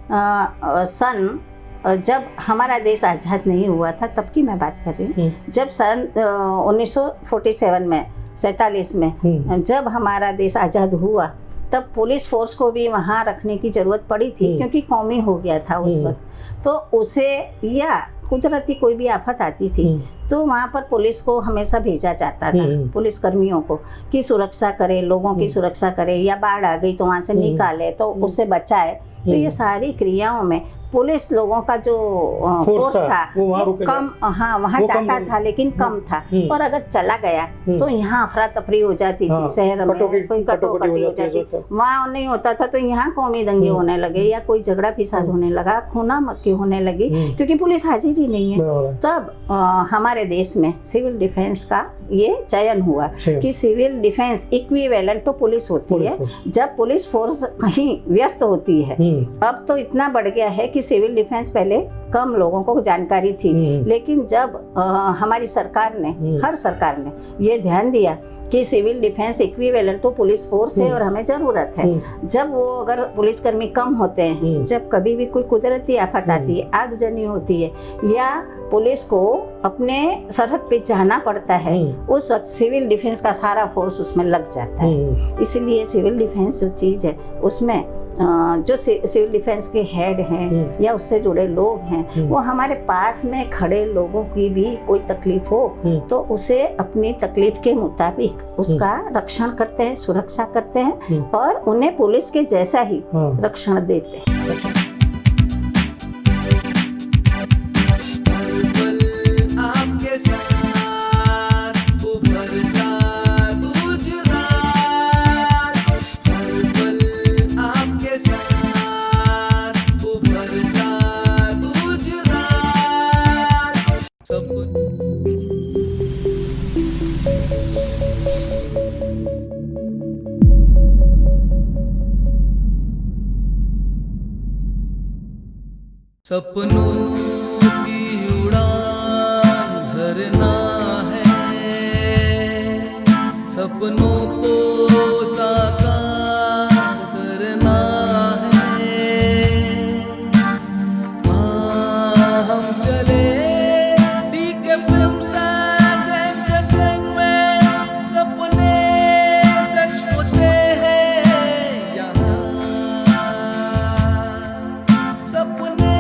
सन जब हमारा देश आज़ाद नहीं हुआ था तब की मैं बात कर रही हूँ। जब सन 1947 में 47 में जब हमारा देश आज़ाद हुआ, तब पुलिस फोर्स को भी वहाँ रखने की ज़रूरत पड़ी थी, क्योंकि कौमी हो गया था उस वक्त। तो उसे, या कुदरती कोई भी आफत आती थी तो वहाँ पर पुलिस को हमेशा भेजा जाता था, पुलिस कर्मियों को, कि सुरक्षा करे, लोगों की सुरक्षा करे, या बाढ़ आ गई तो वहाँ से निकाले, तो उससे बचाए। तो ये सारी क्रियाओं में पुलिस लोगों का जो फोर्स था वो कम, हाँ वहाँ जाता था लेकिन कम था। और अगर चला गया तो यहाँ अफरा तफरी हो जाती थी, शहर में कोई कटोकटी हो जाती, वहाँ नहीं होता था तो यहाँ कौमी दंगे होने लगे, या कोई झगड़ा फिसाद होने लगा, खूना मक्की होने लगी, क्योंकि पुलिस हाजिर ही नहीं है। तब हमारे देश में सिविल डिफेंस का ये चयन हुआ कि civil defence equivalent to police होती है जब पुलिस फोर्स कहीं व्यस्त होती है। अब तो इतना बढ़ गया है कि सिविल डिफेंस पहले कम लोगों को जानकारी थी, लेकिन जब हमारी सरकार ने, हर सरकार ने ये ध्यान दिया कि सिविल डिफेंस इक्विवेलेंट तो पुलिस फोर्स है और हमें ज़रूरत है। जब वो अगर पुलिसकर्मी कम होते हैं, जब कभी भी कोई कुदरती आफत आती है, आगजनी होती है, या पुलिस को अपने सरहद पे जाना पड़ता है, उस वक्त सिविल डिफेंस का सारा फोर्स उसमें लग जाता है। इसलिए सिविल डिफेंस जो चीज़ है उसमें जो सिविल डिफेंस के हेड हैं या उससे जुड़े लोग हैं, वो हमारे पास में खड़े लोगों की भी कोई तकलीफ हो तो उसे अपनी तकलीफ के मुताबिक उसका रक्षण करते हैं, सुरक्षा करते हैं, और उन्हें पुलिस के जैसा ही रक्षण देते हैं। सपनों की उड़ान भरना है, सपनों को साकार करना है। हम चले डीके फिल्म्स एंड एंटरटेनमेंट, सपने सच होते हैं यहाँ, सपने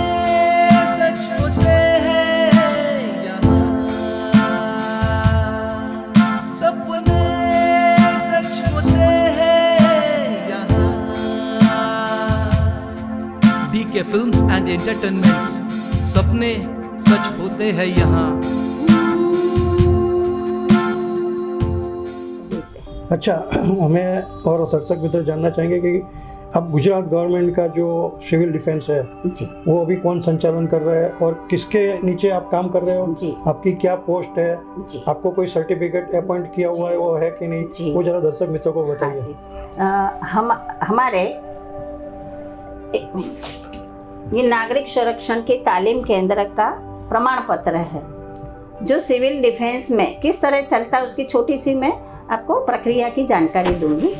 के फिल्म्स एंड एंटरटेनमेंट्स, सपने सच होते हैं यहाँ। अच्छा, हमें और दर्शक मित्र जानना चाहेंगे कि अब गुजरात गवर्नमेंट का जो सिविल डिफेंस है जी वो अभी कौन संचालन कर रहा है और किसके नीचे आप काम कर रहे हो? जी आपकी क्या पोस्ट है? जी आपको कोई सर्टिफिकेट अपॉइंट किया हुआ है वो है कि जी। नहीं? वो जरा दर्शक मित्रों को हाँ बताइए। जी। हमारे ये नागरिक संरक्षण की तालीम केंद्र का प्रमाण पत्र है जो सिविल डिफेंस में किस तरह चलता है, उसकी छोटी सी मैं आपको प्रक्रिया की जानकारी दूंगी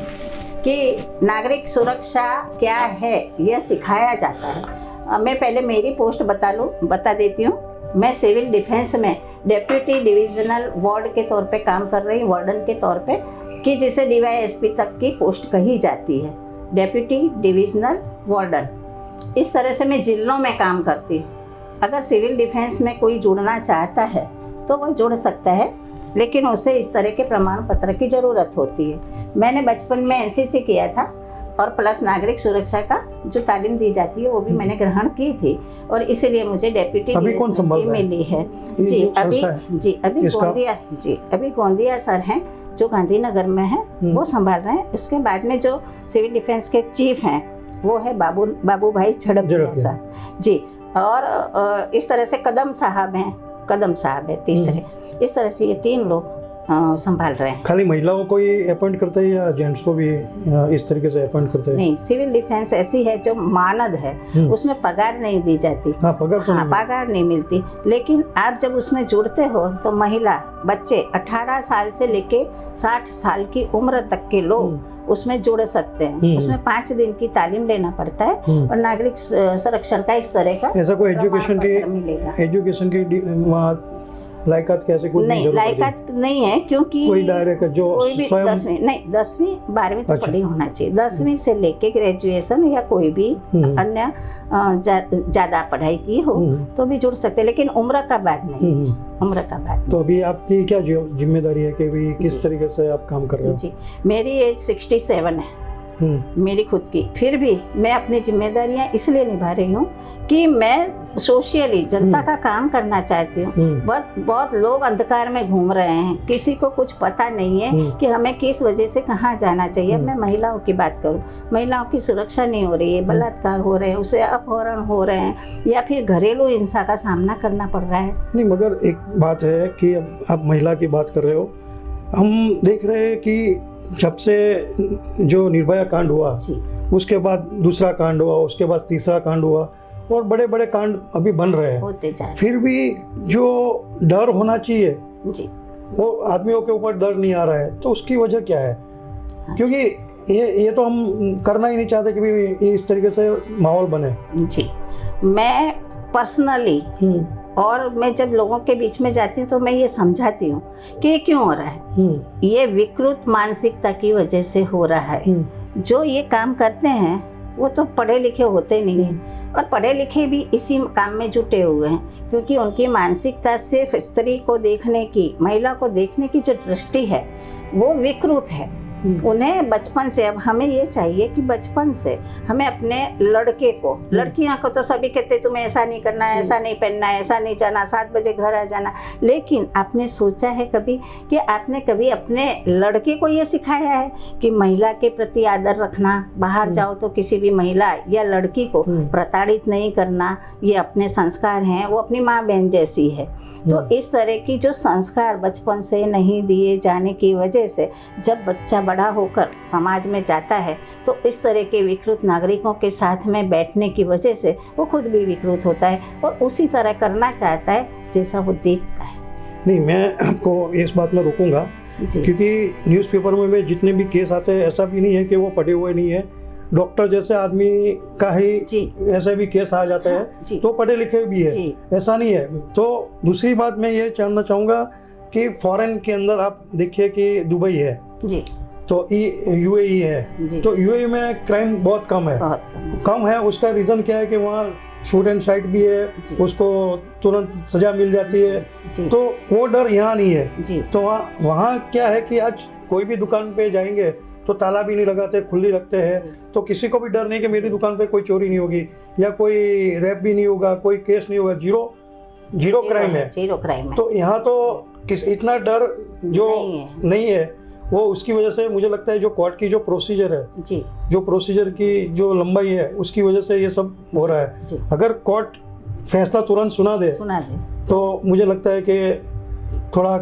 कि नागरिक सुरक्षा क्या है यह सिखाया जाता है। मैं पहले मेरी पोस्ट बता देती हूँ। मैं सिविल डिफेंस में डेप्यूटी डिविजनल वार्ड के तौर पे काम कर रही हूँ, वार्डन के तौर पे, कि जिसे DYSP तक की पोस्ट कही जाती है, डेप्यूटी डिविजनल वार्डन। इस तरह से मैं जिलों में काम करती हूँ। अगर सिविल डिफेंस में कोई जुड़ना चाहता है तो वह जुड़ सकता है, लेकिन उसे इस तरह के प्रमाण पत्र की ज़रूरत होती है। मैंने बचपन में NCC किया था और प्लस नागरिक सुरक्षा का जो तालीम दी जाती है वो भी मैंने ग्रहण की थी और इसीलिए मुझे डेप्यूटी मिली है। अभी गोंदिया सर हैं जो गांधीनगर में है, वो संभाल रहे हैं। उसके बाद में जो सिविल डिफेंस के चीफ हैं वो है बाबू भाई झड़पिया साहब जी, और इस तरह से कदम साहब है तीसरे। इस तरह से ये 3 लोग संभाल रहे हैं। खाली महिलाओं को ही अपॉइंट करते हैं या जेंट्स को भी इस तरीके से अपॉइंट करते हैं? नहीं, सिविल डिफेंस ऐसी है जो मानद है, उसमें पगार नहीं दी जाती। पगार नहीं मिलती, लेकिन आप जब उसमें जुड़ते हो तो महिला बच्चे 18 साल से लेके 60 साल की उम्र तक के लोग उसमें जुड़ सकते हैं। उसमें 5 दिन की तालीम लेना पड़ता है और नागरिक संरक्षण का इस तरह का ऐसा कोई एजुकेशन की वहाँ लायकात कैसे कुछ नहीं, लायकात नहीं है, क्योंकि कोई डायरेक्ट जो कोई भी 10वीं 12वीं तो पढ़ी होना चाहिए। 10वीं से लेके ग्रेजुएशन या कोई भी अन्य ज्यादा पढ़ाई की हो तो भी जुड़ सकते हैं, लेकिन उम्र का बात नहीं। उम्र का बात। तो अभी आपकी क्या जिम्मेदारी है कि अभी किस तरीके से आप काम कर रहे हो? जी, मेरी एज 67 है मेरी खुद की, फिर भी मैं अपनी जिम्मेदारियां इसलिए निभा रही हूँ कि मैं सोशली जनता का काम करना चाहती हूँ। बहुत लोग अंधकार में घूम रहे हैं, किसी को कुछ पता नहीं है कि हमें किस वजह से कहाँ जाना चाहिए। अब मैं महिलाओं की बात करूँ, महिलाओं की सुरक्षा नहीं हो रही है, बलात्कार हो रहे हैं, उसे अपहरण हो रहे हैं या फिर घरेलू हिंसा का सामना करना पड़ रहा है। नहीं, मगर एक बात है कि अब आप महिला की बात कर रहे हो, हम देख रहे हैं कि जब से जो निर्भया कांड हुआ उसके बाद दूसरा कांड हुआ, उसके बाद तीसरा कांड हुआ और बड़े बड़े कांड अभी बन रहे हैं, होते जा रहे हैं। फिर भी जो डर होना चाहिए जी, वो आदमियों के ऊपर डर नहीं आ रहा है। तो उसकी वजह क्या है? क्योंकि ये तो हम करना ही नहीं चाहते कि भी इस तरीके से माहौल बने। जी, मैं पर्सनली और मैं जब लोगों के बीच में जाती हूँ तो मैं ये समझाती हूँ कि ये क्यों हो रहा है। ये विकृत मानसिकता की वजह से हो रहा है। जो ये काम करते हैं वो तो पढ़े लिखे होते नहीं हैं और पढ़े लिखे भी इसी काम में जुटे हुए हैं, क्योंकि उनकी मानसिकता सिर्फ स्त्री को देखने की, महिला को देखने की जो दृष्टि है वो विकृत है। उन्हें बचपन से, अब हमें ये चाहिए कि बचपन से हमें अपने लड़के को, लड़कियां को तो सभी कहते तुम्हें ऐसा नहीं करना है, ऐसा नहीं पहनना है, ऐसा नहीं जाना, 7 बजे घर आ जाना, लेकिन आपने सोचा है कभी कि आपने कभी अपने लड़के को ये सिखाया है कि महिला के प्रति आदर रखना, बाहर जाओ तो किसी भी महिला या लड़की को प्रताड़ित नहीं करना, ये अपने संस्कार हैं, वो अपनी माँ बहन जैसी है। तो इस तरह की जो संस्कार बचपन से नहीं दिए जाने की वजह से जब बच्चा बड़ा होकर समाज में जाता है तो इस तरह के विकृत नागरिकों के साथ में बैठने की वजह से वो खुद भी विकृत होता है और उसी तरह करना चाहता है जैसा वो देखता है। नहीं, मैं आपको इस बात में रोकूंगा, क्योंकि न्यूज़पेपर में जितने भी केस आते हैं ऐसा भी नहीं है कि वो पढ़े हुए नहीं है। डॉक्टर जैसे आदमी का ही ऐसे भी केस आ जाते हैं तो पढ़े लिखे भी है, ऐसा नहीं है। तो दूसरी बात मैं ये जानना चाहूँगा कि फॉरेन के अंदर आप देखिए कि दुबई है जी, तो UAE है, तो UAE में क्राइम बहुत कम है। उसका रीज़न क्या है कि वहाँ शूट एंड साइट भी है, उसको तुरंत सजा मिल जाती है, तो वो डर यहाँ नहीं है। तो वहाँ क्या है कि आज कोई भी दुकान पे जाएंगे तो ताला भी नहीं लगाते, खुली रखते हैं, तो किसी को भी डर नहीं कि मेरी दुकान पे कोई चोरी नहीं होगी या कोई रेप भी नहीं होगा, कोई केस नहीं होगा, जीरो क्राइम है। जीरो क्राइम है। तो यहाँ तो इतना डर जो नहीं है वो उसकी वजह से मुझे लगता है जो कोर्ट की जो प्रोसीजर है, जी जो प्रोसीजर की जो लंबाई है, उसकी वजह से ये सब हो रहा है। जी अगर कोर्ट फैसला तुरंत सुना दे सुना दे तो मुझे लगता है कि थोड़ा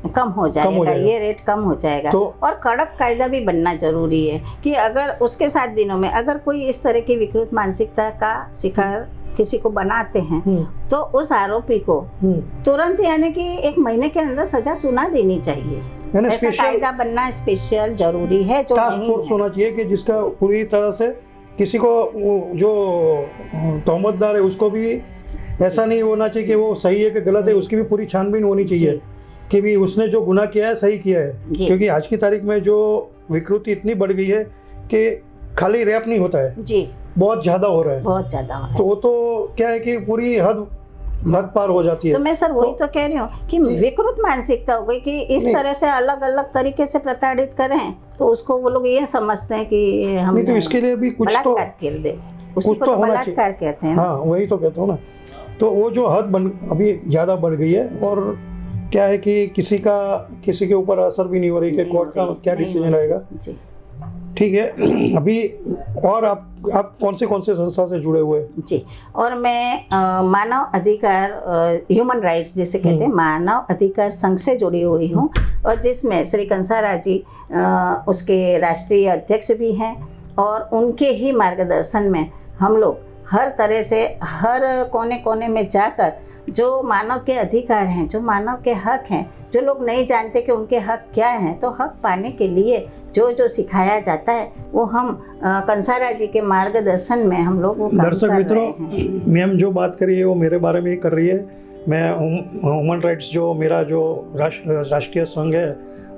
कम हो जाएगा, ये रेट कम हो जाएगा। तो और कड़क कायदा भी बनना जरूरी है कि अगर उसके 7 दिनों में अगर कोई इस तरह की विकृत मानसिकता का शिकार किसी को बनाते हैं तो उस आरोपी को तुरंत यानी कि 1 महीने के अंदर सजा सुना देनी चाहिए। ऐसा स्पेशल कायदा बनना स्पेशल जरूरी है जो टास्क नहीं फोर्स है। होना चाहिए कि जिसका पूरी तरह से किसी को जो तोहमतदार है उसको भी ऐसा नहीं होना चाहिए कि वो सही है कि गलत है, उसकी भी पूरी छानबीन होनी चाहिए कि भी उसने जो गुनाह किया है सही किया है। क्योंकि आज की तारीख में जो विकृति इतनी बढ़ गई है कि खाली रैप नहीं होता है, जी बहुत ज़्यादा हो रहा है। बहुत ज्यादा हो रहा है। तो वो तो क्या है कि पूरी हद पार हो जाती है। तो मैं सर वही तो कह रही हूँ कि विकृत मानसिकता हो गई कि इस तरह से अलग अलग तरीके से प्रताड़ित करें तो उसको वो लोग ये समझते हैं कि हम नहीं तो इसके लिए भी कुछ तो बलात्कार कर दे, उसी को तो बलात्कार कहते हैं। हाँ वही तो कहता हूँ ना। तो वो जो हद अभी ज़्यादा बढ़ गई है और क्या है कि किसी के ऊपर असर भी नहीं हो रही कि कोर्ट का क्या डिसीजन आएगा। जी ठीक है। अभी और आप कौन से संस्था से जुड़े हुए हैं? जी और मैं मानव अधिकार ह्यूमन राइट्स जिसे कहते हैं मानव अधिकार संघ से जुड़ी हुई हूँ और जिसमें श्री कंसारा जी उसके राष्ट्रीय अध्यक्ष भी हैं और उनके ही मार्गदर्शन में हम लोग हर तरह से हर कोने कोने में जाकर जो मानव के अधिकार हैं, जो मानव के हक हैं, जो लोग नहीं जानते कि उनके हक क्या हैं, तो हक पाने के लिए जो जो सिखाया जाता है वो हम कंसारा जी के मार्गदर्शन में हम लोग वो काम दर्शक कर मित्रों, रहे हैं। मैम जो बात करी है वो मेरे बारे में ही कर रही है। मैं ह्यूमन राइट्स जो मेरा जो राष्ट्रीय संघ है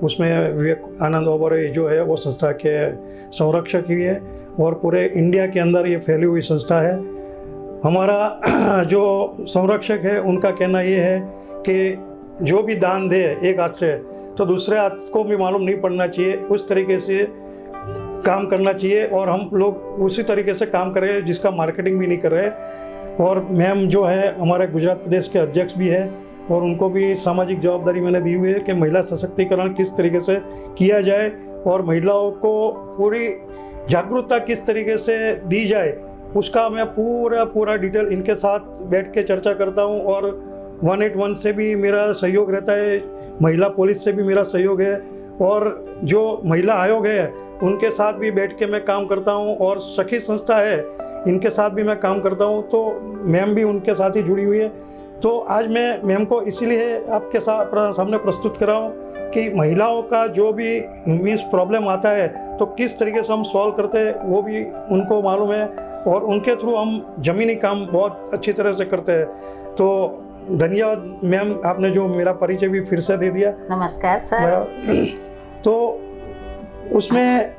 उसमें विवेकानंद ओबरॉय जो है वो संस्था के संरक्षक ही है और पूरे इंडिया के अंदर ये फैली हुई संस्था है। हमारा जो संरक्षक है उनका कहना ये है कि जो भी दान दे एक हाथ से तो दूसरे हाथ को भी मालूम नहीं पड़ना चाहिए, उस तरीके से काम करना चाहिए और हम लोग उसी तरीके से काम कर रहे हैं जिसका मार्केटिंग भी नहीं कर रहे। और मैम जो है हमारे गुजरात प्रदेश के अध्यक्ष भी है और उनको भी सामाजिक जवाबदारी मैंने दी हुई है कि महिला सशक्तिकरण किस तरीके से किया जाए और महिलाओं को पूरी जागरूकता किस तरीके से दी जाए उसका मैं पूरा डिटेल इनके साथ बैठ के चर्चा करता हूँ। और 181 से भी मेरा सहयोग रहता है, महिला पुलिस से भी मेरा सहयोग है और जो महिला आयोग है उनके साथ भी बैठ के मैं काम करता हूँ और सखी संस्था है इनके साथ भी मैं काम करता हूँ। तो मैम भी उनके साथ ही जुड़ी हुई है। तो आज मैं मैम को इसीलिए आपके सामने प्रस्तुत कर रहा हूँ कि महिलाओं का जो भी मीन्स प्रॉब्लम आता है तो किस तरीके से हम सॉल्व करते हैं वो भी उनको मालूम है और उनके थ्रू हम ज़मीनी काम बहुत अच्छी तरह से करते हैं। तो धन्यवाद मैम, आपने जो मेरा परिचय भी फिर से दे दिया। नमस्कार सर। तो उसमें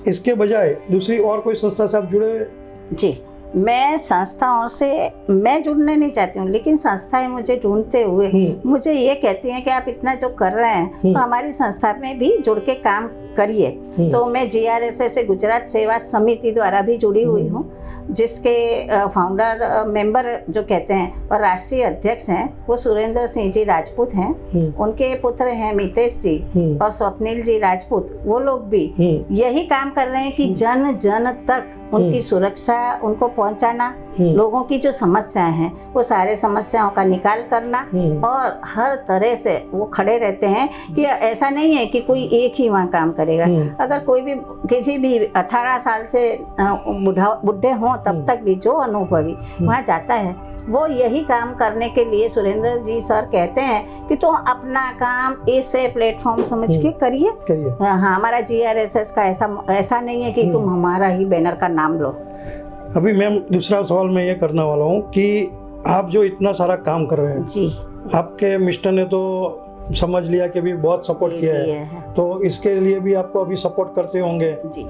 इसके बजाय दूसरी और कोई संस्था से आप जुड़े? जी मैं संस्थाओं से मैं जुड़ने नहीं चाहती हूँ लेकिन संस्थाएं मुझे ढूंढते हुए मुझे ये कहती हैं कि आप इतना जो कर रहे हैं तो हमारी संस्था में भी जुड़ के काम करिए। तो मैं GRSS से गुजरात सेवा समिति द्वारा भी जुड़ी हुई हूँ जिसके फाउंडर मेंबर जो कहते हैं और राष्ट्रीय अध्यक्ष हैं वो सुरेंद्र सिंह जी राजपूत हैं। उनके पुत्र हैं मितेश जी और स्वप्निल जी राजपूत। वो लोग भी यही काम कर रहे हैं कि जन जन तक उनकी सुरक्षा उनको पहुंचाना, लोगों की जो समस्याएं हैं वो सारे समस्याओं का निकाल करना और हर तरह से वो खड़े रहते हैं कि ऐसा नहीं है कि कोई एक ही वहाँ काम करेगा। अगर कोई भी किसी भी 18 साल से बुढ़े हों तब तक भी जो अनुभवी वहाँ जाता है वो यही काम करने के लिए सुरेंद्र जी सर कहते हैं कि तुम अपना काम इसे प्लेटफॉर्म समझ के करिए। हाँ, हमारा GRSS का ऐसा नहीं है कि तुम हमारा ही बैनर का नाम लो। अभी मैम दूसरा सवाल मैं ये करने वाला हूँ कि आप जो इतना सारा काम कर रहे हैं जी, आपके मिस्टर ने तो समझ लिया कि भी बहुत सपोर्ट किया है, तो इसके लिए भी आपको अभी सपोर्ट करते होंगे? जी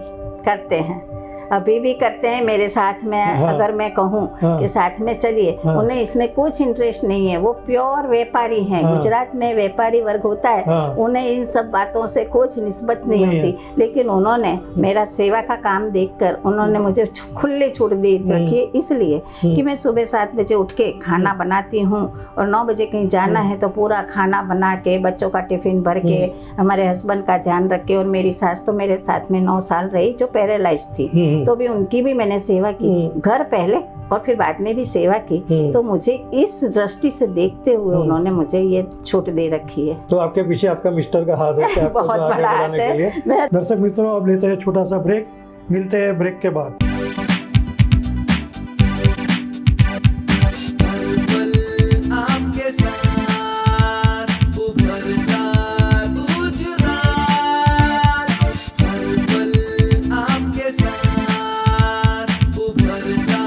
करते हैं। अभी भी करते हैं मेरे साथ में। हाँ। अगर मैं कहूँ हाँ। कि साथ में चलिए, हाँ। उन्हें इसमें कुछ इंटरेस्ट नहीं है। वो प्योर व्यापारी हैं। हाँ। गुजरात में व्यापारी वर्ग होता है, हाँ। उन्हें इन सब बातों से कुछ निस्बत नहीं नहीं है। होती। लेकिन उन्होंने मेरा सेवा का काम देखकर उन्होंने मुझे खुली छूट दे रखी है, इसलिए कि मैं सुबह 7 बजे उठ के खाना बनाती हूँ और 9 बजे कहीं जाना है तो पूरा खाना बना के, बच्चों का टिफिन भर के, हमारे हस्बैंड का ध्यान रख के। और मेरी सास तो मेरे साथ में 9 साल रही, जो पैरालाइज थी, तो भी उनकी भी मैंने सेवा की, घर पहले और फिर बाद में भी सेवा की। तो मुझे इस दृष्टि से देखते हुए उन्होंने मुझे ये छूट दे रखी है। तो आपके पीछे आपका मिस्टर का हाथ है कि आपको बहुत आगे बड़ा हाथ बढ़ाने के लिए। है। दर्शक मित्रों, अब लेते हैं छोटा सा ब्रेक, मिलते हैं ब्रेक के बाद। आपके साथ उभरता गुजरात, आपके साथ उभरता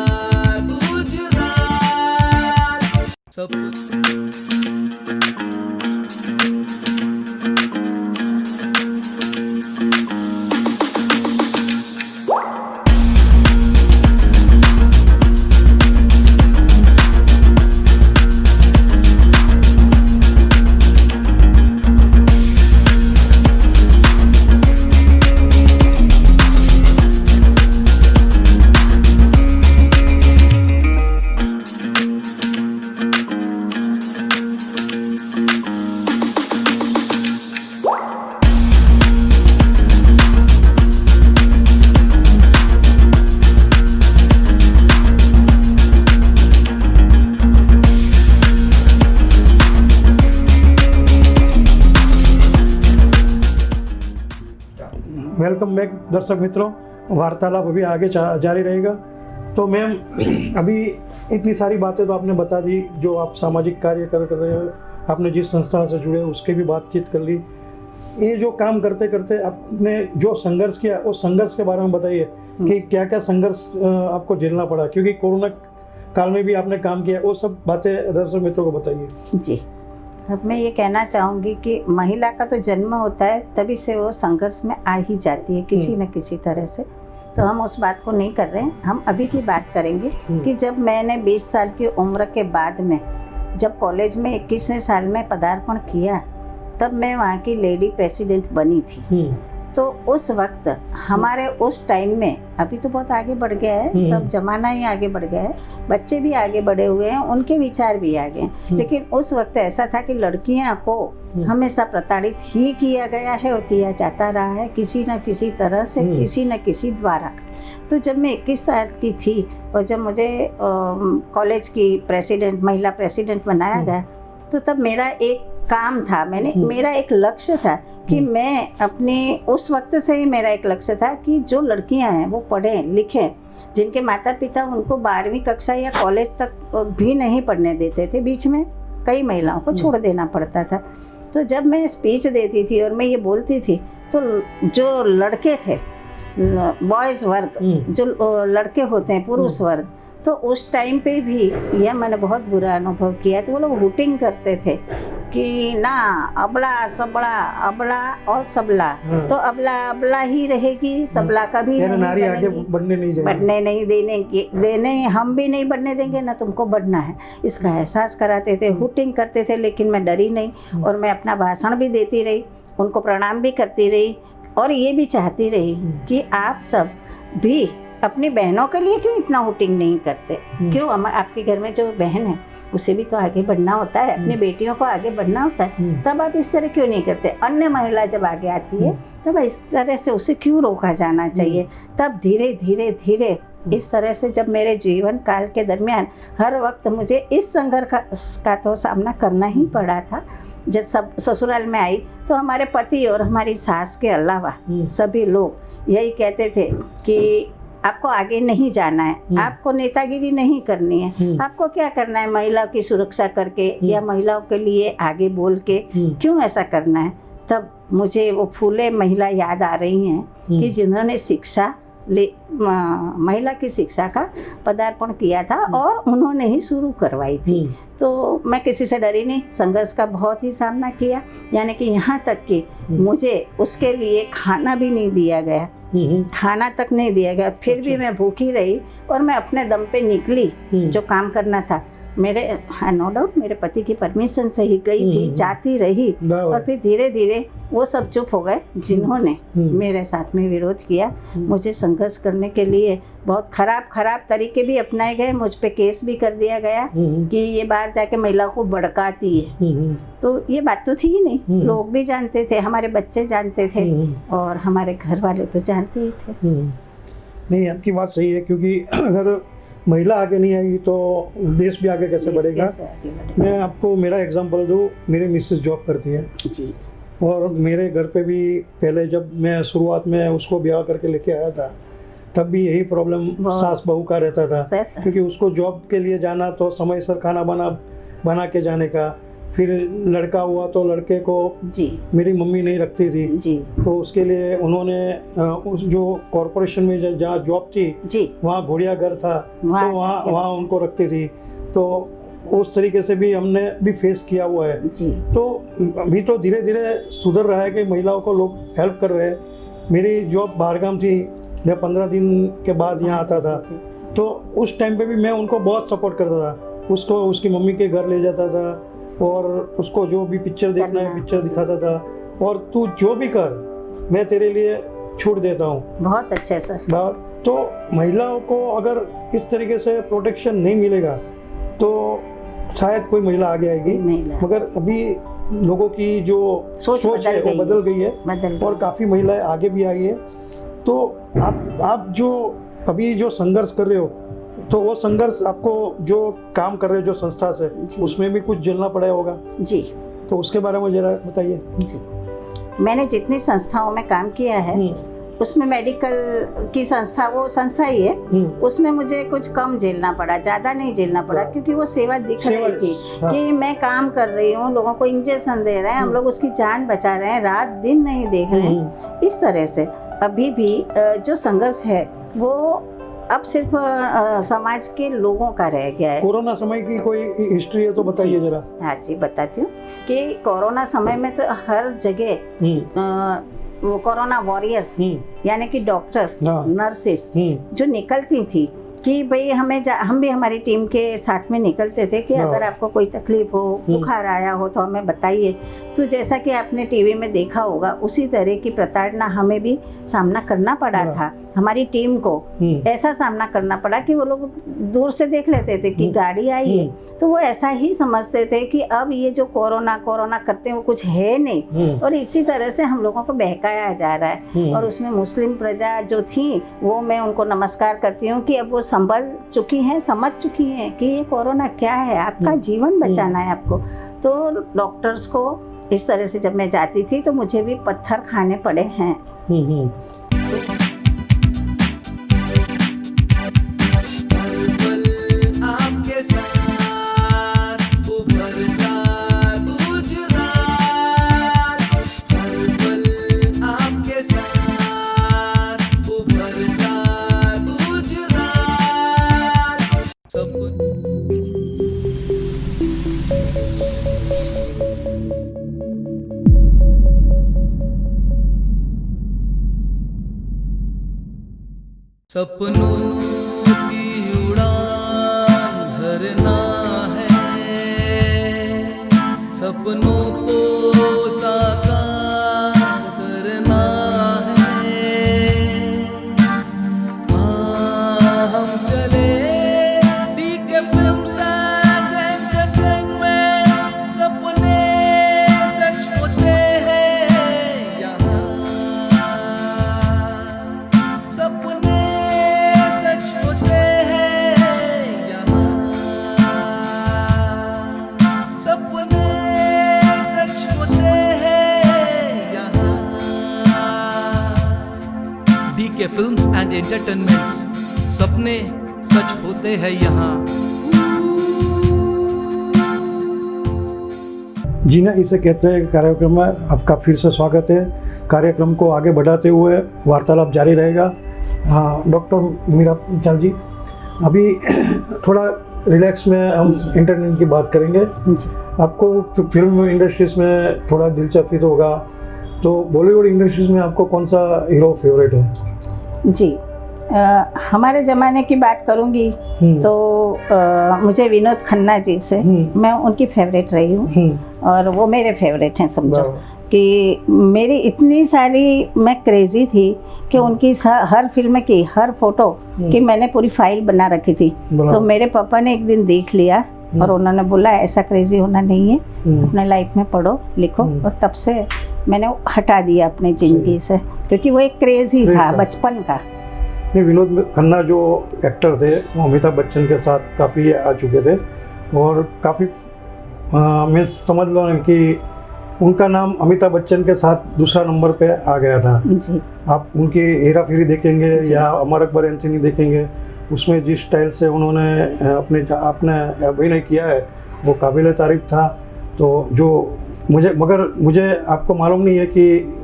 गुजरात। सब वेलकम बैक दर्शक मित्रों, वार्तालाप अभी आगे जारी रहेगा। तो मैम, अभी इतनी सारी बातें तो आपने बता दी, जो आप सामाजिक कार्य कर रहे हो, आपने जिस संस्था से जुड़े उसके भी बातचीत कर ली। ये जो काम करते करते आपने जो संघर्ष किया, उस संघर्ष के बारे में बताइए कि क्या क्या संघर्ष आपको झेलना पड़ा, क्योंकि कोरोना काल में भी आपने काम किया, वो सब बातें दर्शक मित्रों को बताइए। जी, अब मैं ये कहना चाहूँगी कि महिला का तो जन्म होता है, तभी से वो संघर्ष में आ ही जाती है किसी न किसी तरह से। तो हम उस बात को नहीं कर रहे हैं, हम अभी की बात करेंगे कि जब मैंने 20 साल की उम्र के बाद में, जब कॉलेज में 21वें साल में पदार्पण किया, तब मैं वहाँ की लेडी प्रेसिडेंट बनी थी। तो उस वक्त हमारे उस टाइम में, अभी तो बहुत आगे बढ़ गया है, सब जमाना ही आगे बढ़ गया है, बच्चे भी आगे बढ़े हुए हैं, उनके विचार भी आगे हैं। लेकिन उस वक्त ऐसा था कि लड़कियां को हमेशा प्रताड़ित ही किया गया है और किया जाता रहा है, किसी न किसी तरह से, किसी न किसी द्वारा। तो जब मैं 21 साल की थी और जब मुझे कॉलेज की प्रेसिडेंट, महिला प्रेसिडेंट बनाया गया, तो तब मेरा एक काम था, मेरा एक लक्ष्य था कि मैं अपनी, उस वक्त से ही मेरा एक लक्ष्य था कि जो लड़कियां हैं वो पढ़ें लिखें, जिनके माता पिता उनको 12वीं कक्षा या कॉलेज तक भी नहीं पढ़ने देते थे, बीच में कई महिलाओं को छोड़ देना पड़ता था। तो जब मैं स्पीच देती थी और मैं ये बोलती थी, तो जो लड़के थे, बॉयज़ वर्ग, जो लड़के होते हैं, पुरुष वर्ग, तो उस टाइम पे भी यह मैंने बहुत बुरा अनुभव किया। तो वो लोग हुटिंग करते थे कि ना अबला सबला, अबला और सबला, तो अबला अबला ही रहेगी, सबला कभी नहीं नारी आगे बढ़ने नहीं देने, हम भी नहीं बढ़ने देंगे, ना तुमको बढ़ना है, इसका एहसास कराते थे, हुटिंग करते थे। लेकिन मैं डरी नहीं और मैं अपना भाषण भी देती रही, उनको प्रणाम भी करती रही और ये भी चाहती रही कि आप सब भी अपनी बहनों के लिए क्यों इतना हुटिंग नहीं करते, क्यों आपके घर में जो बहन है उसे भी तो आगे बढ़ना होता है, अपनी बेटियों को आगे बढ़ना होता है, तब आप इस तरह क्यों नहीं करते। अन्य महिला जब आगे आती है तब इस तरह से उसे क्यों रोका जाना चाहिए। तब धीरे धीरे धीरे इस तरह से जब मेरे जीवन काल के दरमियान हर वक्त मुझे इस संघर्ष का तो सामना करना ही पड़ा था। जब सब ससुराल में आई तो हमारे पति और हमारी सास के अलावा सभी लोग यही कहते थे कि आपको आगे नहीं जाना है, आपको नेतागिरी नहीं करनी है, आपको क्या करना है महिला की सुरक्षा करके या महिलाओं के लिए आगे बोल के, क्यों ऐसा करना है। तब मुझे वो फूले महिला याद आ रही हैं कि जिन्होंने शिक्षा महिला की शिक्षा का पदार्पण किया था और उन्होंने ही शुरू करवाई थी। तो मैं किसी से डरी नहीं, संघर्ष का बहुत ही सामना किया, यानी कि यहाँ तक कि मुझे उसके लिए खाना भी नहीं दिया गया खाना तक नहीं दिया गया, फिर भी मैं भूखी रही और मैं अपने दम पे निकली जो काम करना था। मेरे नो डाउट मेरे पति की परमिशन से ही गई थी, जाती रही और फिर धीरे धीरे वो सब चुप हो गए जिन्होंने मेरे साथ में विरोध किया। मुझे संघर्ष करने के लिए बहुत खराब तरीके भी अपनाए गए, मुझ पे केस भी कर दिया गया कि ये बाहर जाके महिला को भड़काती है। तो ये बात तो थी ही नहीं, लोग भी जानते थे, हमारे बच्चे जानते थे और हमारे घर वाले तो जानते ही थे। नहीं, आपकी बात सही है, क्योंकि अगर महिला आगे नहीं आएगी तो देश भी आगे कैसे बढ़ेगा। मैं आपको मेरा एग्जांपल दूँ, मेरी मिसेस जॉब करती है जी, और मेरे घर पे भी पहले जब मैं शुरुआत में उसको ब्याह करके लेके आया था तब भी यही प्रॉब्लम सास बहू का रहता था, क्योंकि उसको जॉब के लिए जाना तो समय सर खाना बना के जाने का, फिर लड़का हुआ तो लड़के को जी मेरी मम्मी नहीं रखती थी जी, तो उसके लिए उन्होंने उस जो कॉरपोरेशन में जहाँ जॉब थी जी वहाँ घोड़िया घर था तो वहाँ उनको रखती थी। तो उस तरीके से भी हमने भी फेस किया हुआ है जी। तो अभी तो धीरे धीरे सुधर रहा है कि महिलाओं को लोग हेल्प कर रहे हैं। मेरी जॉब बाहरगाम थी, मैं 15 दिन के बाद यहाँ आता था, तो उस टाइम पे भी मैं उनको बहुत सपोर्ट करता था। उसको उसकी मम्मी के घर ले जाता था और उसको जो भी पिक्चर देखना है पिक्चर दिखाता था, और तू जो भी कर मैं तेरे लिए छूट देता हूँ। बहुत अच्छे सर। तो महिलाओं को अगर इस तरीके से प्रोटेक्शन नहीं मिलेगा तो शायद कोई महिला आगे आएगी, मगर अभी लोगों की जो सोच है वो बदल गई है और काफ़ी महिलाएं आगे भी आई है। तो आप जो अभी जो संघर्ष कर रहे हो तो वो संघर्ष आपको जो काम कर रहे हो जो संस्था से उसमें भी कुछ झेलना पड़ा होगा जी, तो उसके बारे में जरा बताइए। जी, मैंने जितनी संस्थाओं में काम किया है उसमें मेडिकल की संस्था वो संस्था ही है, उसमें मुझे कुछ कम झेलना पड़ा, ज़्यादा नहीं झेलना पड़ा, क्योंकि वो सेवा दिख रही थी कि मैं काम कर रही हूँ, लोगों को इंजेक्शन दे रहे हैं, हम लोग उसकी जान बचा रहे हैं, रात दिन नहीं देख रहे हैं। इस तरह से अभी भी जो संघर्ष है वो अब सिर्फ समाज के लोगों का रह गया है। कोरोना समय की कोई हिस्ट्री है तो बताइए जरा। हाँ जी, बताती हूँ कि कोरोना समय में तो हर जगह कोरोना वॉरियर्स यानी कि डॉक्टर्स नर्सेस जो निकलती थी कि भाई हम भी हमारी टीम के साथ में निकलते थे कि अगर आपको कोई तकलीफ हो, बुखार आया हो तो हमें बताइए। तो जैसा कि आपने टीवी में देखा होगा उसी तरह की प्रताड़ना हमें भी सामना करना पड़ा था। हमारी टीम को ऐसा सामना करना पड़ा कि वो लोग दूर से देख लेते थे कि गाड़ी आई है तो वो ऐसा ही समझते थे कि अब ये जो कोरोना करते हैं वो कुछ है नहीं, और इसी तरह से हम लोगों को बहकाया जा रहा है। और उसमें मुस्लिम प्रजा जो थी वो मैं उनको नमस्कार करती हूँ कि अब वो संभल चुकी हैं, समझ चुकी हैं कि ये कोरोना क्या है, आपका जीवन बचाना है आपको। तो डॉक्टर्स को इस तरह से जब मैं जाती थी तो मुझे भी पत्थर खाने पड़े हैं। सपनों की उड़ान भरना है, सपनों को साकार करना है। हम चले डीके फिल्म्स एंड एंटरटेनमेंट, सपने सच होते हैं यहाँ, सपने के फिल्म्स एंड एंटरटेनमेंट्स, सपने सच होते हैं यहाँ। जीना इसे कहते हैं कार्यक्रम में आपका फिर से स्वागत है। कार्यक्रम को आगे बढ़ाते हुए वार्तालाप जारी रहेगा। हाँ डॉक्टर मीरा चाल जी, अभी थोड़ा रिलैक्स में हम इंटरनेट की बात करेंगे। आपको फिल्म इंडस्ट्रीज में थोड़ा दिलचस्पी तो होगा, तो बॉलीवुड इंडस्ट्रीज में आपको कौन सा हीरो फेवरेट है? जी, हमारे ज़माने की बात करूँगी तो मुझे विनोद खन्ना जी से मैं उनकी फेवरेट रही हूँ और वो मेरे फेवरेट हैं। समझो कि मेरी इतनी सारी मैं क्रेजी थी कि उनकी हर फिल्म की हर फोटो की मैंने पूरी फाइल बना रखी थी। तो मेरे पापा ने एक दिन देख लिया और उन्होंने बोला ऐसा क्रेजी होना नहीं है, अपने लाइफ में पढ़ो लिखो। और तब से मैंने हटा दिया अपनी ज़िंदगी से, क्योंकि वो एक क्रेज ही था बचपन का। नहीं, विनोद खन्ना जो एक्टर थे वो अमिताभ बच्चन के साथ काफ़ी आ चुके थे और काफ़ी मैं समझ लो कि उनका नाम अमिताभ बच्चन के साथ दूसरा नंबर पे आ गया था जी। आप उनकी हेरा फेरी देखेंगे या अमर अकबर एंथनी देखेंगे, उसमें जिस स्टाइल से उन्होंने अपने अभिनय किया है वो काबिल तारीफ था। तो जो मुझे आपको मालूम नहीं है कि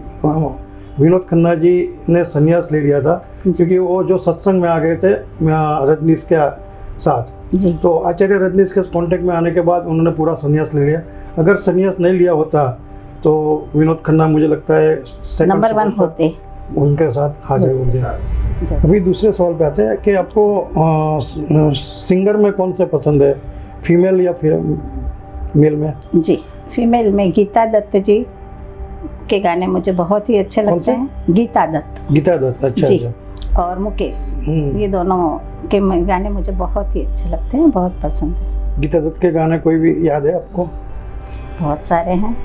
विनोद खन्ना जी ने संन्यास ले लिया था, क्योंकि वो जो सत्संग में आ गए थे रजनीश के साथ जी। तो आचार्य रजनीश के कांटेक्ट में आने के बाद उन्होंने पूरा संन्यास ले लिया। अगर संन्यास नहीं लिया होता तो विनोद खन्ना मुझे लगता है नंबर 1 होते, उनके साथ आ जाए होते। अभी दूसरे सवाल पे आते हैं कि आपको सिंगर में कौन से पसंद है, फीमेल या फिर मेल में? जी, फीमेल में गीता दत्त जी के गाने मुझे बहुत ही अच्छे लगते हैं। गीता दत्त, अच्छा जी। और मुकेश, ये दोनों के गाने मुझे बहुत ही अच्छे लगते हैं, बहुत पसंद है। गीता दत्त के गाने कोई भी याद है आपको? बहुत सारे हैं।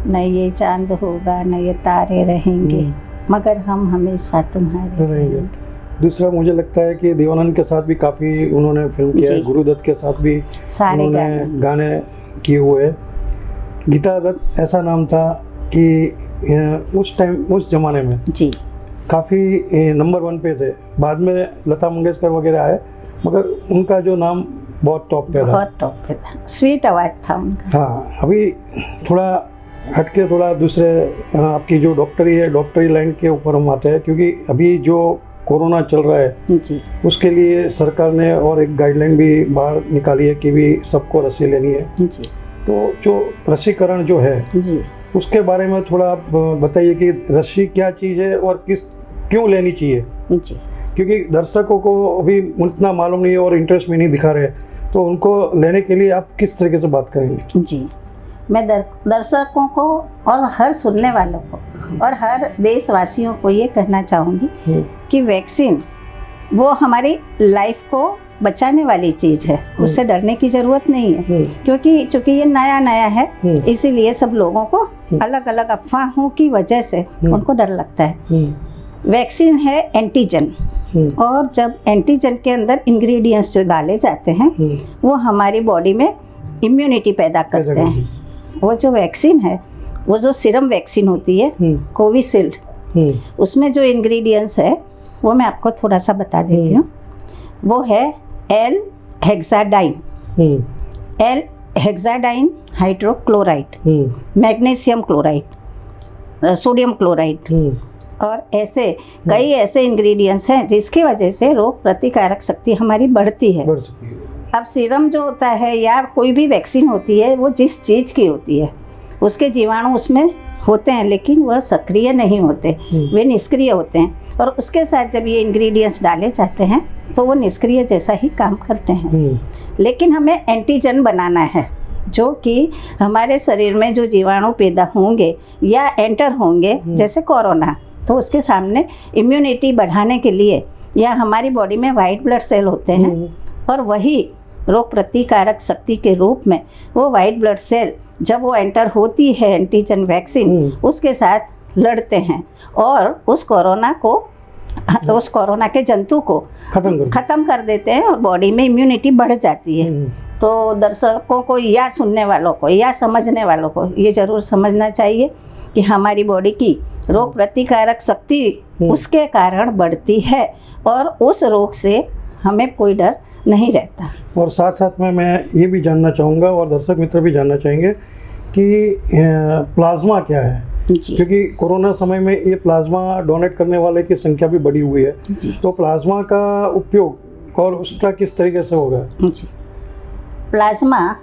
न ये चांद होगा न ये तारे रहेंगे, मगर हम हमेशा तुम्हारे रहेंगे। दूसरा मुझे लगता है कि देवानंद के साथ भी काफ़ी उन्होंने फिल्म किया है, गुरुदत्त के साथ भी सारे गाने किए हुए हैं। गीता दत्त ऐसा नाम था कि उस टाइम उस जमाने में जी काफ़ी नंबर 1 पे थे। बाद में लता मंगेशकर वगैरह आए, मगर उनका जो नाम बहुत टॉप पे था, बहुत टॉप पे था, स्वीट आवाज़ था उनका। हाँ, अभी थोड़ा हटके थोड़ा दूसरे आपकी जो डॉक्टरी लाइन के ऊपर हम आते हैं, क्योंकि अभी जो कोरोना चल रहा है जी, उसके लिए सरकार ने और एक गाइडलाइन भी बाहर निकाली है कि भी सबको रस्सी लेनी है जी। तो जो रस्सीकरण जो है जी, उसके बारे में थोड़ा आप बताइए कि रस्सी क्या चीज़ है और क्यों लेनी चाहिए जी। क्योंकि दर्शकों को अभी उतना मालूम नहीं है और इंटरेस्ट भी नहीं दिखा रहे, तो उनको लेने के लिए आप किस तरीके से बात करेंगे? जी, मैं दर्शकों को और हर सुनने वालों को और हर देशवासियों को ये कहना चाहूँगी कि वैक्सीन वो हमारी लाइफ को बचाने वाली चीज़ है, उससे डरने की ज़रूरत नहीं है। क्योंकि चूँकि ये नया है, इसीलिए सब लोगों को अलग अलग अफवाहों की वजह से उनको डर लगता है। वैक्सीन है एंटीजन, और जब एंटीजन के अंदर इंग्रेडिएंट्स जो डाले जाते हैं वो हमारी बॉडी में इम्यूनिटी पैदा करते हैं। वो जो वैक्सीन है, वो जो सीरम वैक्सीन होती है कोविशील्ड, उसमें जो इंग्रेडिएंट्स है वो मैं आपको थोड़ा सा बता देती हूँ। वो है alexidine hydrochloride, magnesium chloride, sodium chloride और ऐसे कई ऐसे इंग्रेडिएंट्स हैं जिसकी वजह से रोग प्रतिकारक शक्ति हमारी बढ़ती है। अब सीरम जो होता है या कोई भी वैक्सीन होती है, वो जिस चीज़ की होती है उसके जीवाणु उसमें होते हैं, लेकिन वह सक्रिय नहीं होते, वे निष्क्रिय होते हैं। और उसके साथ जब ये इंग्रेडिएंट्स डाले जाते हैं तो वो निष्क्रिय जैसा ही काम करते हैं। लेकिन हमें एंटीजन बनाना है, जो कि हमारे शरीर में जो जीवाणु पैदा होंगे या एंटर होंगे, जैसे कोरोना, तो उसके सामने इम्यूनिटी बढ़ाने के लिए या हमारी बॉडी में वाइट ब्लड सेल होते हैं और वही रोग प्रतिकारक शक्ति के रूप में वो वाइट ब्लड सेल जब वो एंटर होती है एंटीजन वैक्सीन, उसके साथ लड़ते हैं और उस कोरोना के जंतु को ख़त्म कर देते हैं और बॉडी में इम्यूनिटी बढ़ जाती है। तो दर्शकों को या सुनने वालों को या समझने वालों को ये ज़रूर समझना चाहिए कि हमारी बॉडी की रोग प्रतिकारक शक्ति उसके कारण बढ़ती है और उस रोग से हमें कोई डर नहीं रहता। और साथ साथ में मैं ये भी जानना चाहूँगा और दर्शक मित्र भी जानना चाहेंगे कि प्लाज्मा क्या है, क्योंकि कोरोना समय में ये प्लाज्मा डोनेट करने वाले की संख्या भी बढ़ी हुई है, तो प्लाज्मा का उपयोग और उसका किस तरीके से होगा? जी, प्लाज्मा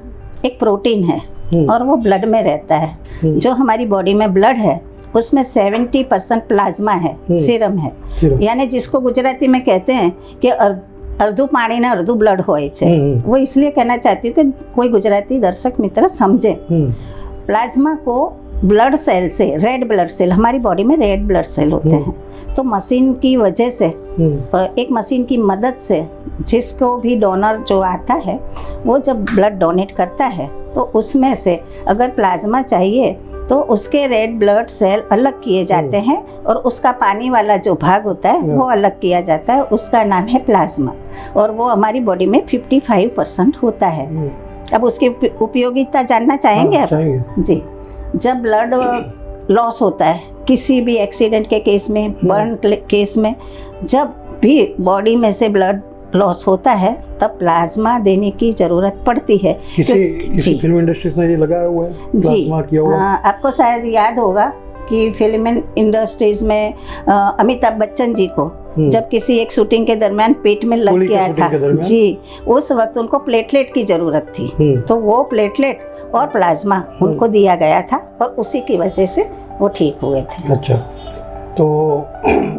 एक प्रोटीन है और वो ब्लड में रहता है। जो हमारी बॉडी में ब्लड है उसमें 70% प्लाज्मा है, सीरम है। सीरम। यानी जिसको गुजराती में कहते हैं कि अर्धु पानी ने अर्धु ब्लड होय छे। वो इसलिए कहना चाहती हूँ कि कोई गुजराती दर्शक मित्र समझे। प्लाज्मा को ब्लड सेल से, रेड ब्लड सेल, हमारी बॉडी में रेड ब्लड सेल होते हैं, तो मशीन की वजह से, एक मशीन की मदद से जिसको भी डोनर जो आता है वो जब ब्लड डोनेट करता है तो उसमें से अगर प्लाज्मा चाहिए तो उसके रेड ब्लड सेल अलग किए जाते हैं और उसका पानी वाला जो भाग होता है वो अलग किया जाता है, उसका नाम है प्लाज्मा। और वो हमारी बॉडी में 55% होता है। अब उसकी उपयोगिता जानना चाहेंगे आप? जी। जब ब्लड लॉस होता है किसी भी एक्सीडेंट के केस में, बर्न केस में, जब भी बॉडी में से ब्लड लॉस होता है तब प्लाज्मा देने की जरूरत पड़ती है। किसी फिल्म इंडस्ट्री में ये लगाया हुआ है प्लाज्मा किया हुआ? आपको शायद याद होगा कि फिल्म इंडस्ट्रीज में अमिताभ बच्चन जी को जब किसी एक शूटिंग के दरमियान पेट में लग गया था जी, उस वक्त उनको प्लेटलेट की जरूरत थी, तो वो प्लेटलेट और प्लाज्मा उनको दिया गया था और उसी की वजह से वो ठीक हुए थे। अच्छा, तो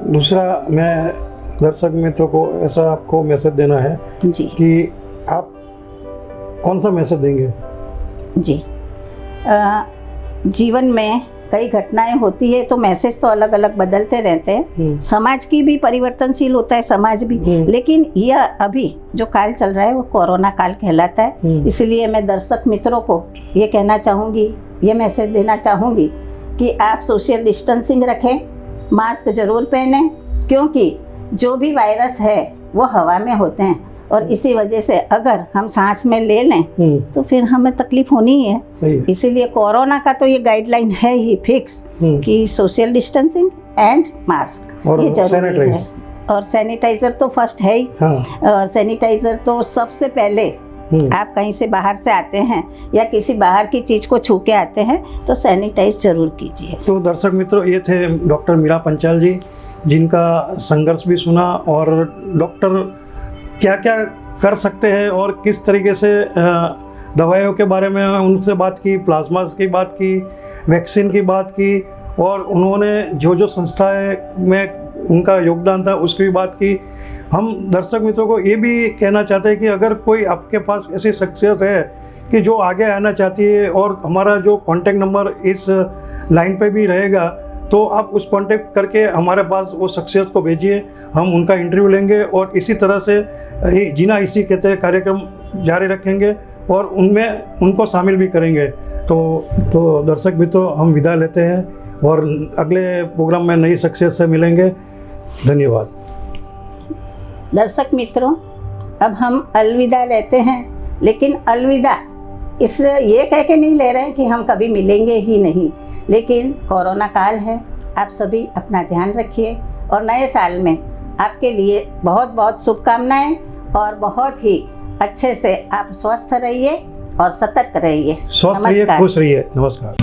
दूसरा मैं दर्शक मित्रों को ऐसा आपको मैसेज देना है जी कि आप कौन सा मैसेज देंगे? जी, जीवन में कई घटनाएं होती है तो मैसेज तो अलग अलग बदलते रहते हैं। समाज की भी परिवर्तनशील होता है, समाज भी, लेकिन यह अभी जो काल चल रहा है वो कोरोना काल कहलाता है। इसलिए मैं दर्शक मित्रों को ये कहना चाहूँगी, ये मैसेज देना चाहूँगी कि आप सोशल डिस्टेंसिंग रखें, मास्क जरूर पहनें, क्योंकि जो भी वायरस है वो हवा में होते हैं और इसी वजह से अगर हम सांस में ले लें तो फिर हमें तकलीफ होनी ही है। इसीलिए कोरोना का तो ये गाइडलाइन है ही फिक्स कि सोशल डिस्टेंसिंग एंड मास्क ये जरूरी है। और सैनिटाइजर तो फर्स्ट है ही। और सैनिटाइजर तो सबसे पहले आप कहीं से बाहर से आते हैं या किसी बाहर की चीज को छू के आते हैं तो सैनिटाइज जरूर कीजिए। तो दर्शक मित्रों, ये थे डॉक्टर मीरा पंचाल जी, जिनका संघर्ष भी सुना और डॉक्टर क्या क्या कर सकते हैं और किस तरीके से दवाइयों के बारे में उनसे बात की, प्लाज्मा की बात की, वैक्सीन की बात की, और उन्होंने जो जो संस्थाएं में उनका योगदान था उसकी भी बात की। हम दर्शक मित्रों को ये भी कहना चाहते हैं कि अगर कोई आपके पास ऐसी शख्सियत है कि जो आगे आना चाहती है, और हमारा जो कॉन्टैक्ट नंबर इस लाइन पे भी रहेगा, तो आप उस कांटेक्ट करके हमारे पास वो शख्सियत को भेजिए, हम उनका इंटरव्यू लेंगे और इसी तरह से जीना इसी कहते हैं कार्यक्रम जारी रखेंगे और उनमें उनको शामिल भी करेंगे। तो दर्शक मित्रों, हम विदा लेते हैं और अगले प्रोग्राम में नई शख्सियत से मिलेंगे। धन्यवाद। दर्शक मित्रों, अब हम अलविदा लेते हैं, लेकिन अलविदा इसलिए ये कह के नहीं ले रहे हैं कि हम कभी मिलेंगे ही नहीं, लेकिन कोरोना काल है, आप सभी अपना ध्यान रखिए और नए साल में आपके लिए बहुत बहुत शुभकामनाएं और बहुत ही अच्छे से आप स्वस्थ रहिए और सतर्क रहिए। स्वस्थ रहिए, खुश रहिए। नमस्कार।